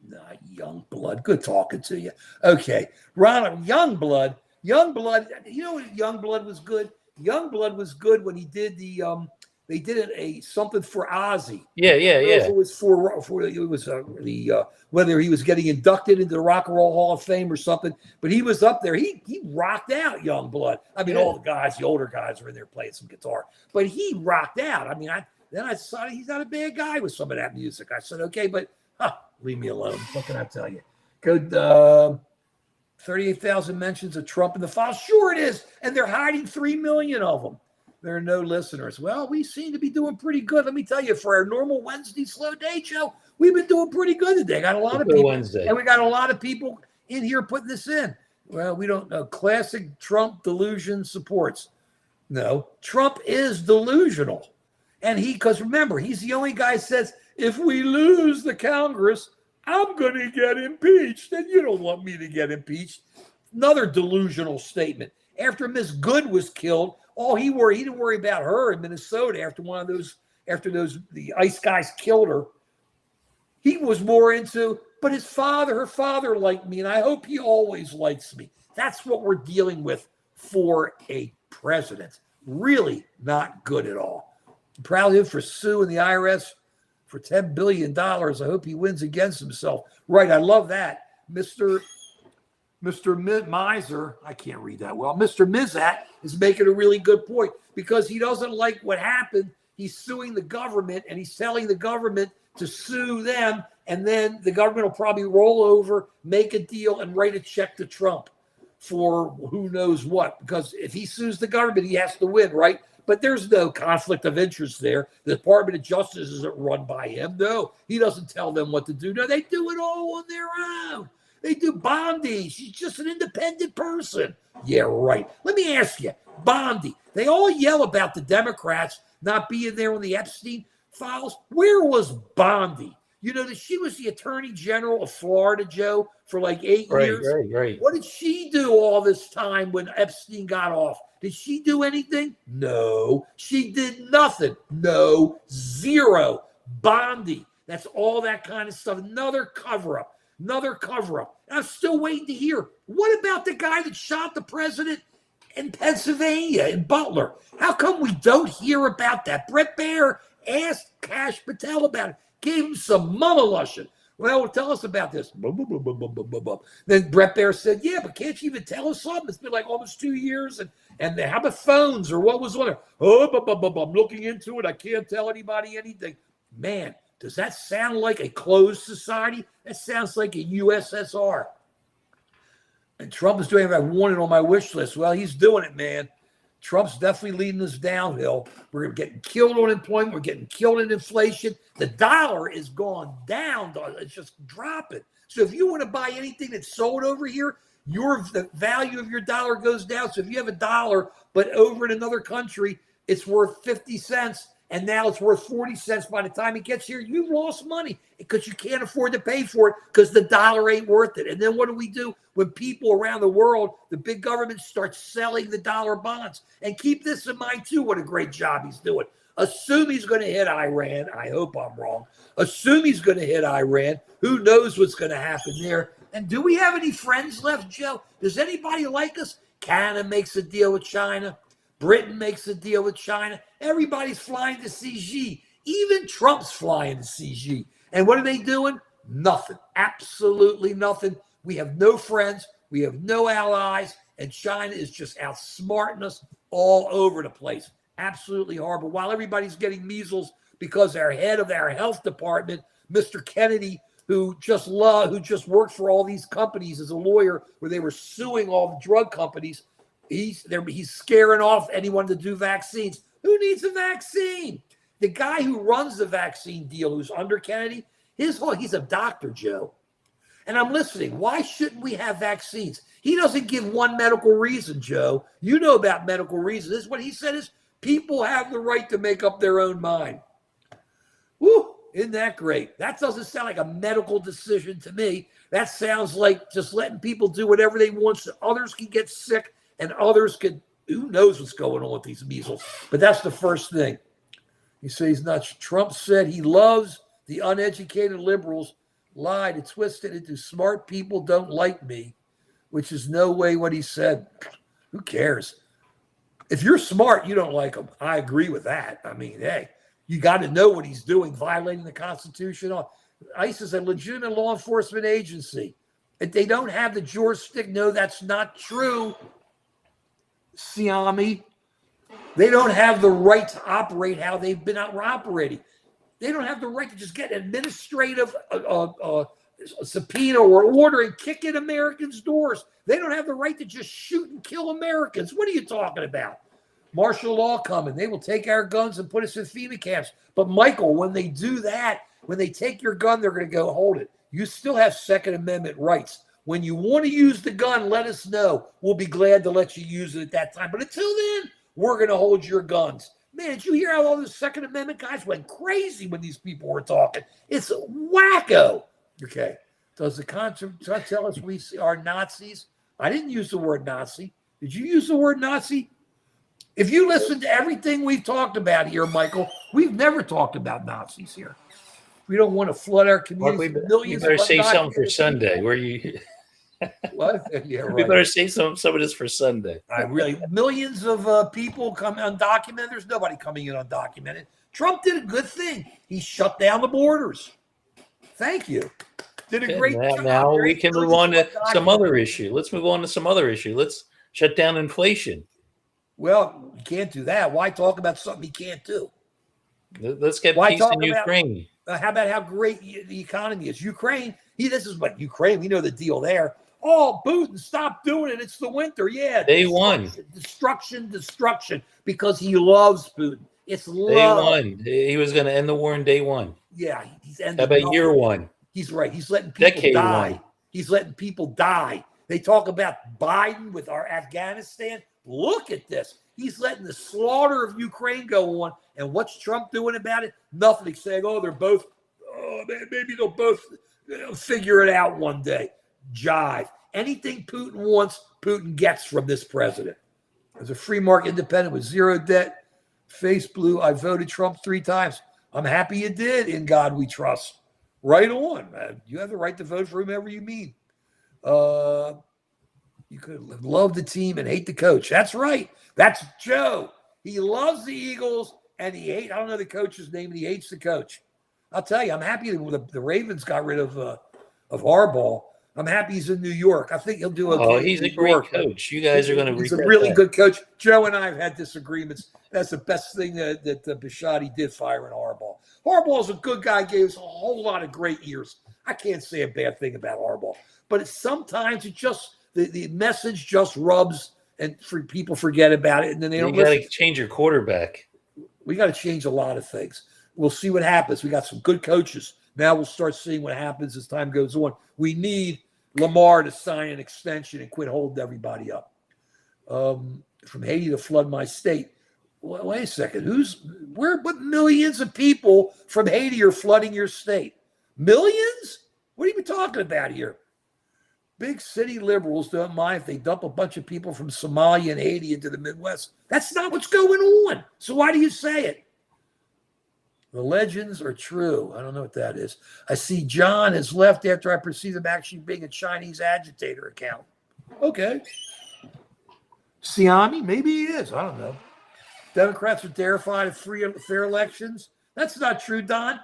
Speaker 2: Not Youngblood. Good talking to you. Okay. Ronald, Youngblood. Youngblood. You know what Youngblood was good? Youngblood was good when he did they did something for Ozzy.
Speaker 3: Yeah.
Speaker 2: It was whether he was getting inducted into the Rock and Roll Hall of Fame or something, but he was up there. He rocked out, Youngblood. I mean, all the older guys were in there playing some guitar, but he rocked out. I mean, I saw he's not a bad guy with some of that music. I said, okay, but leave me alone. What can I tell you? Good. 38,000 mentions of Trump in the file. Sure it is. And they're hiding 3 million of them. There are no listeners. Well, we seem to be doing pretty good. Let me tell you, for our normal Wednesday slow day show, we've been doing pretty good today. Got a lot of people.
Speaker 3: Wednesday.
Speaker 2: And we got a lot of people in here putting this in. Well, we don't know. Classic Trump delusion supports. No, Trump is delusional. And because remember, he's the only guy who says, if we lose the Congress, I'm going to get impeached. And you don't want me to get impeached. Another delusional statement. After Miss Good was killed, he didn't worry about her in Minnesota after the ICE guys killed her. He was more into, but her father liked me, and I hope he always likes me. That's what we're dealing with for a president. Really not good at all. I'm proud of him for suing the IRS for $10 billion. I hope he wins against himself. Right, I love that. Mr. Miser, I can't read that well. Mr. Mizat is making a really good point because he doesn't like what happened. He's suing the government, and he's telling the government to sue them, and then the government will probably roll over, make a deal, and write a check to Trump for who knows what. Because if he sues the government, he has to win, right? But there's no conflict of interest there. The Department of Justice isn't run by him. No, he doesn't tell them what to do. No, they do it all on their own. They do Bondi. She's just an independent person. Yeah, right. Let me ask you, Bondi. They all yell about the Democrats not being there on the Epstein files. Where was Bondi? You know that she was the Attorney General of Florida, Joe, for like 8 years.
Speaker 3: Right.
Speaker 2: What did she do all this time when Epstein got off? Did she do anything? No. She did nothing. No. Zero. Bondi. That's all that kind of stuff. Another cover-up. I'm still waiting to hear. What about the guy that shot the president in Pennsylvania, in Butler? How come we don't hear about that? Brett Baer asked Kash Patel about it. Gave him some mama-lushing. Well, tell us about this. Then Brett Baer said, yeah, but can't you even tell us something? It's been like almost 2 years. And how about phones or what was on it? I'm looking into it. I can't tell anybody anything. Man, does that sound like a closed society? That sounds like a USSR. And Trump is doing it. I wanted on my wish list. Well, he's doing it, man. Trump's definitely leading us downhill. We're getting killed on employment. We're getting killed in inflation. The dollar is going down. It's just dropping. So if you want to buy anything that's sold over here, the value of your dollar goes down. So if you have $1, but over in another country, it's worth 50 cents. And now it's worth 40 cents by the time it gets here. You've lost money because you can't afford to pay for it because the dollar ain't worth it. And then what do we do when people around the world, the big government starts selling the dollar bonds? And keep this in mind, too, what a great job he's doing. Assume he's going to hit Iran. I hope I'm wrong. Assume he's going to hit Iran. Who knows what's going to happen there? And do we have any friends left, Joe? Does anybody like us? Canada makes a deal with China. Britain makes a deal with China. Everybody's flying to see Xi. Even Trump's flying to see Xi. And what are they doing? Nothing. Absolutely nothing. We have no friends. We have no allies. And China is just outsmarting us all over the place. Absolutely horrible. While everybody's getting measles because our head of our health department, Mr. Kennedy, who just worked for all these companies as a lawyer where they were suing all the drug companies, he's scaring off anyone to do vaccines. Who needs a vaccine? The guy who runs the vaccine deal, who's under Kennedy, he's a doctor, Joe. And I'm listening. Why shouldn't we have vaccines? He doesn't give one medical reason, Joe. You know about medical reasons. This is what he said is people have the right to make up their own mind. Woo, isn't that great? That doesn't sound like a medical decision to me. That sounds like just letting people do whatever they want so others can get sick and others could, who knows what's going on with these measles. But that's the first thing. You say he's nuts. Trump said he loves the uneducated liberals, lied and twisted into smart people don't like me, which is no way what he said. Who cares? If you're smart, you don't like him. I agree with that. I mean, hey, you got to know what he's doing, violating the Constitution. ICE is a legitimate law enforcement agency. If they don't have the jurisdiction, no, that's not true. Siami, they don't have the right to operate how they've been operating. They don't have the right to just get administrative subpoena or order and kick in Americans' doors. They don't have the right to just shoot and kill Americans. What are you talking about? Martial law coming. They will take our guns and put us in FEMA camps. But Michael, when they do that, when they take your gun, they're going to go, hold it. You still have Second Amendment rights. When you want to use the gun, let us know. We'll be glad to let you use it at that time. But until then, we're going to hold your guns. Man, did you hear how all the Second Amendment guys went crazy when these people were talking? It's wacko. Okay. Does the Constitution tell us we are Nazis? I didn't use the word Nazi. Did you use the word Nazi? If you listen to everything we've talked about here, Michael, we've never talked about Nazis here. We don't want to flood our communities with millions
Speaker 3: we better
Speaker 2: of
Speaker 3: say something for
Speaker 2: undocumented
Speaker 3: Sunday.
Speaker 2: people.
Speaker 3: Where you?
Speaker 2: What? Yeah, right.
Speaker 3: We better say some of this for Sunday.
Speaker 2: I really millions of people come undocumented. There's nobody coming in undocumented. Trump did a good thing. He shut down the borders. Thank you. Did a great job.
Speaker 3: Now we can move on to some
Speaker 2: undocumented.
Speaker 3: other issue. Let's move on to some other issue. Let's shut down inflation.
Speaker 2: Well, you can't do that. Why talk about something he can't do?
Speaker 3: Let's get
Speaker 2: Why
Speaker 3: peace
Speaker 2: talk
Speaker 3: in
Speaker 2: about-
Speaker 3: Ukraine.
Speaker 2: How about how great the economy is? Ukraine, this is what Ukraine, we know the deal there. Oh, Putin, stop doing it. It's the winter. Yeah.
Speaker 3: They won.
Speaker 2: Destruction, because he loves Putin. It's love.
Speaker 3: They won. He was going to end the war in day one.
Speaker 2: Yeah. He's ended
Speaker 3: How about year one?
Speaker 2: He's right. He's letting people
Speaker 3: Decade
Speaker 2: die.
Speaker 3: one.
Speaker 2: He's letting people die. They talk about Biden with our Afghanistan. Look at this. He's letting the slaughter of Ukraine go on. And what's Trump doing about it? Nothing. He's saying, they're both, maybe they'll both figure it out one day. Jive. Anything Putin wants, Putin gets from this president. As a free market independent with zero debt, face blue, I voted Trump 3 times. I'm happy you did. In God we trust. Right on, man. You have the right to vote for whomever you mean. You could love the team and hate the coach. That's right. That's Joe. He loves the Eagles and he hates, I don't know the coach's name, and he hates the coach. I'll tell you, I'm happy that the Ravens got rid of Harbaugh. I'm happy he's in New York. I think he'll do okay.
Speaker 3: Oh, he's a great coach. You guys are going to
Speaker 2: He's a
Speaker 3: regret
Speaker 2: really
Speaker 3: that.
Speaker 2: good coach. Joe and I have had disagreements. That's the best thing that Bisciotti did, firing Harbaugh. Harbaugh's a good guy, gave us a whole lot of great years. I can't say a bad thing about Harbaugh. But sometimes it just, the message just rubs and people forget about it and then they don't listen.
Speaker 3: You got to change your quarterback.
Speaker 2: We got to change a lot of things. We'll see what happens. We got some good coaches. Now we'll start seeing what happens as time goes on. We need Lamar to sign an extension and quit holding everybody up. From Haiti to flood my state. Wait a second. What millions of people from Haiti are flooding your state? Millions? What are you talking about here? Big city liberals don't mind if they dump a bunch of people from Somalia and Haiti into the Midwest. That's not what's going on. So why do you say it? The legends are true. I don't know what that is. I see John has left after I perceive him actually being a Chinese agitator account. Okay. Siami? Maybe he is. I don't know. Democrats are terrified of free and fair elections. That's not true, Don.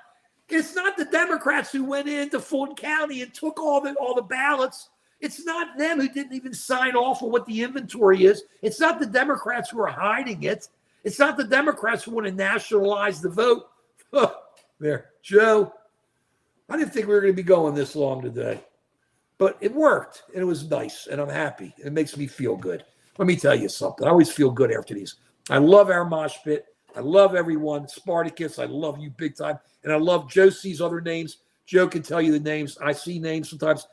Speaker 2: It's not the Democrats who went into Fulton County and took all the ballots. It's not them who didn't even sign off on what the inventory is. It's not the Democrats who are hiding it. It's not the Democrats who want to nationalize the vote. There, Joe. I didn't think we were going to be going this long today, but it worked and it was nice and I'm happy. It makes me feel good. Let me tell you something. I always feel good after these. I love our mosh pit. I love everyone. Spartacus, I love you big time. And I love Joe sees other names. Joe can tell you the names. I see names sometimes.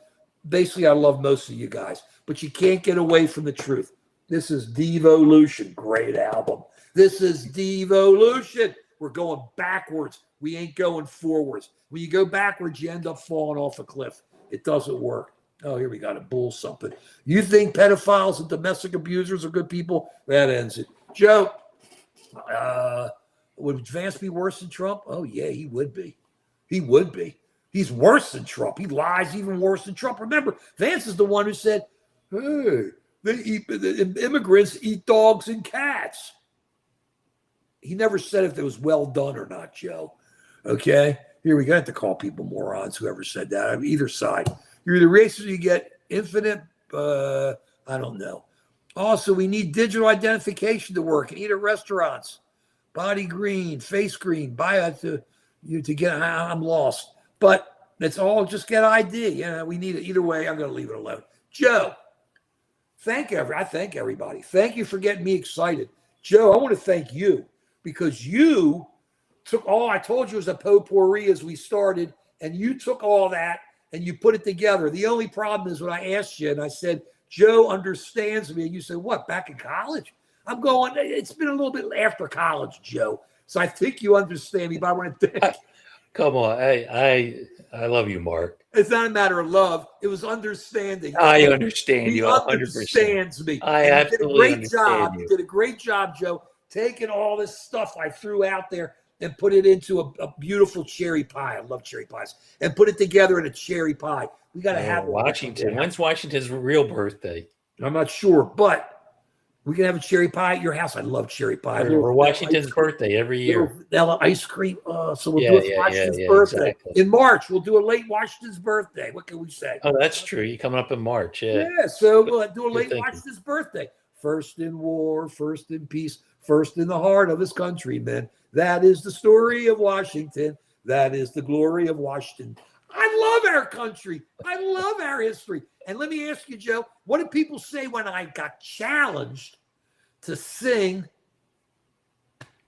Speaker 2: Basically, I love most of you guys, but you can't get away from the truth. This is Devolution. Great album. This is Devolution. We're going backwards. We ain't going forwards. When you go backwards, you end up falling off a cliff. It doesn't work. Oh, here we got to bull something. You think pedophiles and domestic abusers are good people? That ends it. Joe, would Vance be worse than Trump? Oh, yeah, he would be. He would be. He's worse than Trump. He lies even worse than Trump. Remember, Vance is the one who said, hey, the immigrants eat dogs and cats. He never said if it was well done or not, Joe. Okay? Here we got to call people morons, whoever said that. I mean, either side. You're either racist or you get infinite, I don't know. Also, we need digital identification to work and eat at restaurants. Body green, face green, buy it to get, I'm lost. But Let's all just get ID. You know, we need it either way. I'm going to leave it alone. Joe, I thank everybody. Thank you for getting me excited. Joe, I want to thank you because you took all I told you was a potpourri as we started, and you took all that and you put it together. The only problem is when I asked you and I said, Joe understands me, and you said, what, back in college? I'm going, it's been a little bit after college, Joe. So I think you understand me, but I want to thank
Speaker 3: Come on, I love you, Mark.
Speaker 2: It's not a matter of love. It was understanding.
Speaker 3: I understand
Speaker 2: He
Speaker 3: you 100%.
Speaker 2: understands me.
Speaker 3: I
Speaker 2: And you did a
Speaker 3: absolutely
Speaker 2: great
Speaker 3: understand
Speaker 2: job. You
Speaker 3: you.
Speaker 2: did a great job, Joe, taking all this stuff I threw out there and put it into a beautiful cherry pie. I love cherry pies. And put it together in a cherry pie. We got to have one.
Speaker 3: Washington. When's Washington's real birthday?
Speaker 2: I'm not sure, but we can have a cherry pie at your house. I love cherry pie.
Speaker 3: For Washington's birthday every year.
Speaker 2: Vanilla ice cream. So we'll
Speaker 3: Yeah,
Speaker 2: do it for
Speaker 3: yeah,
Speaker 2: Washington's
Speaker 3: yeah,
Speaker 2: birthday.
Speaker 3: exactly.
Speaker 2: In March, we'll do a late Washington's birthday. What can we say?
Speaker 3: Oh, that's true. You're coming up in March. Yeah.
Speaker 2: Yeah, so we'll do a late
Speaker 3: thinking.
Speaker 2: Washington's birthday. First in war, first in peace, first in the heart of his countrymen. That is the story of Washington. That is the glory of Washington. I love our country. I love our history. And let me ask you, Joe, what did people say when I got challenged to sing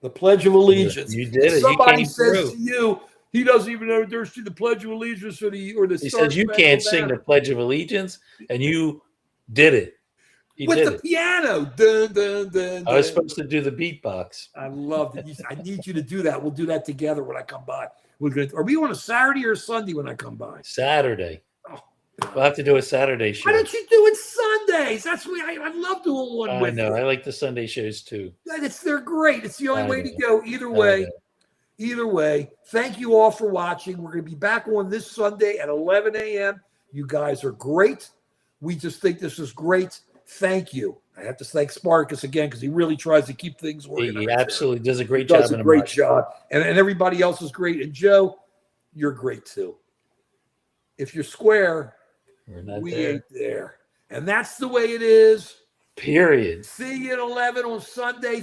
Speaker 2: the Pledge of Allegiance?
Speaker 3: You did it.
Speaker 2: Somebody
Speaker 3: you came
Speaker 2: says
Speaker 3: through.
Speaker 2: to you, he doesn't even understand the Pledge of Allegiance or the
Speaker 3: He
Speaker 2: Star
Speaker 3: says you
Speaker 2: Spangled
Speaker 3: can't sing
Speaker 2: Banner."
Speaker 3: the Pledge of Allegiance, and you did it. You
Speaker 2: With
Speaker 3: did
Speaker 2: the
Speaker 3: it.
Speaker 2: piano. Dun, dun, dun,
Speaker 3: I was
Speaker 2: dun.
Speaker 3: supposed to do the beatbox.
Speaker 2: I love that. I need you to do that. We'll do that together when I come by. Are we on a Saturday or a Sunday when I come by?
Speaker 3: Saturday.
Speaker 2: Oh,
Speaker 3: We'll have to do a Saturday show.
Speaker 2: why don't you do it Sundays? That's what I love doing one
Speaker 3: I
Speaker 2: with
Speaker 3: know.
Speaker 2: you.
Speaker 3: I like the Sunday shows too.
Speaker 2: They're great. It's the only
Speaker 3: I
Speaker 2: way to
Speaker 3: know.
Speaker 2: go. Either
Speaker 3: know.
Speaker 2: way, thank you all for watching. We're going to be back on this Sunday at 11 a.m. You guys are great. We just think this is great. Thank you. I have to thank Spartacus again because he really tries to keep things organized.
Speaker 3: He absolutely does a great
Speaker 2: He does
Speaker 3: job.
Speaker 2: a great job. And everybody else is great. And Joe, you're great too. If you're square, we ain't there. And that's the way it is.
Speaker 3: Period.
Speaker 2: See you at 11 on Sunday.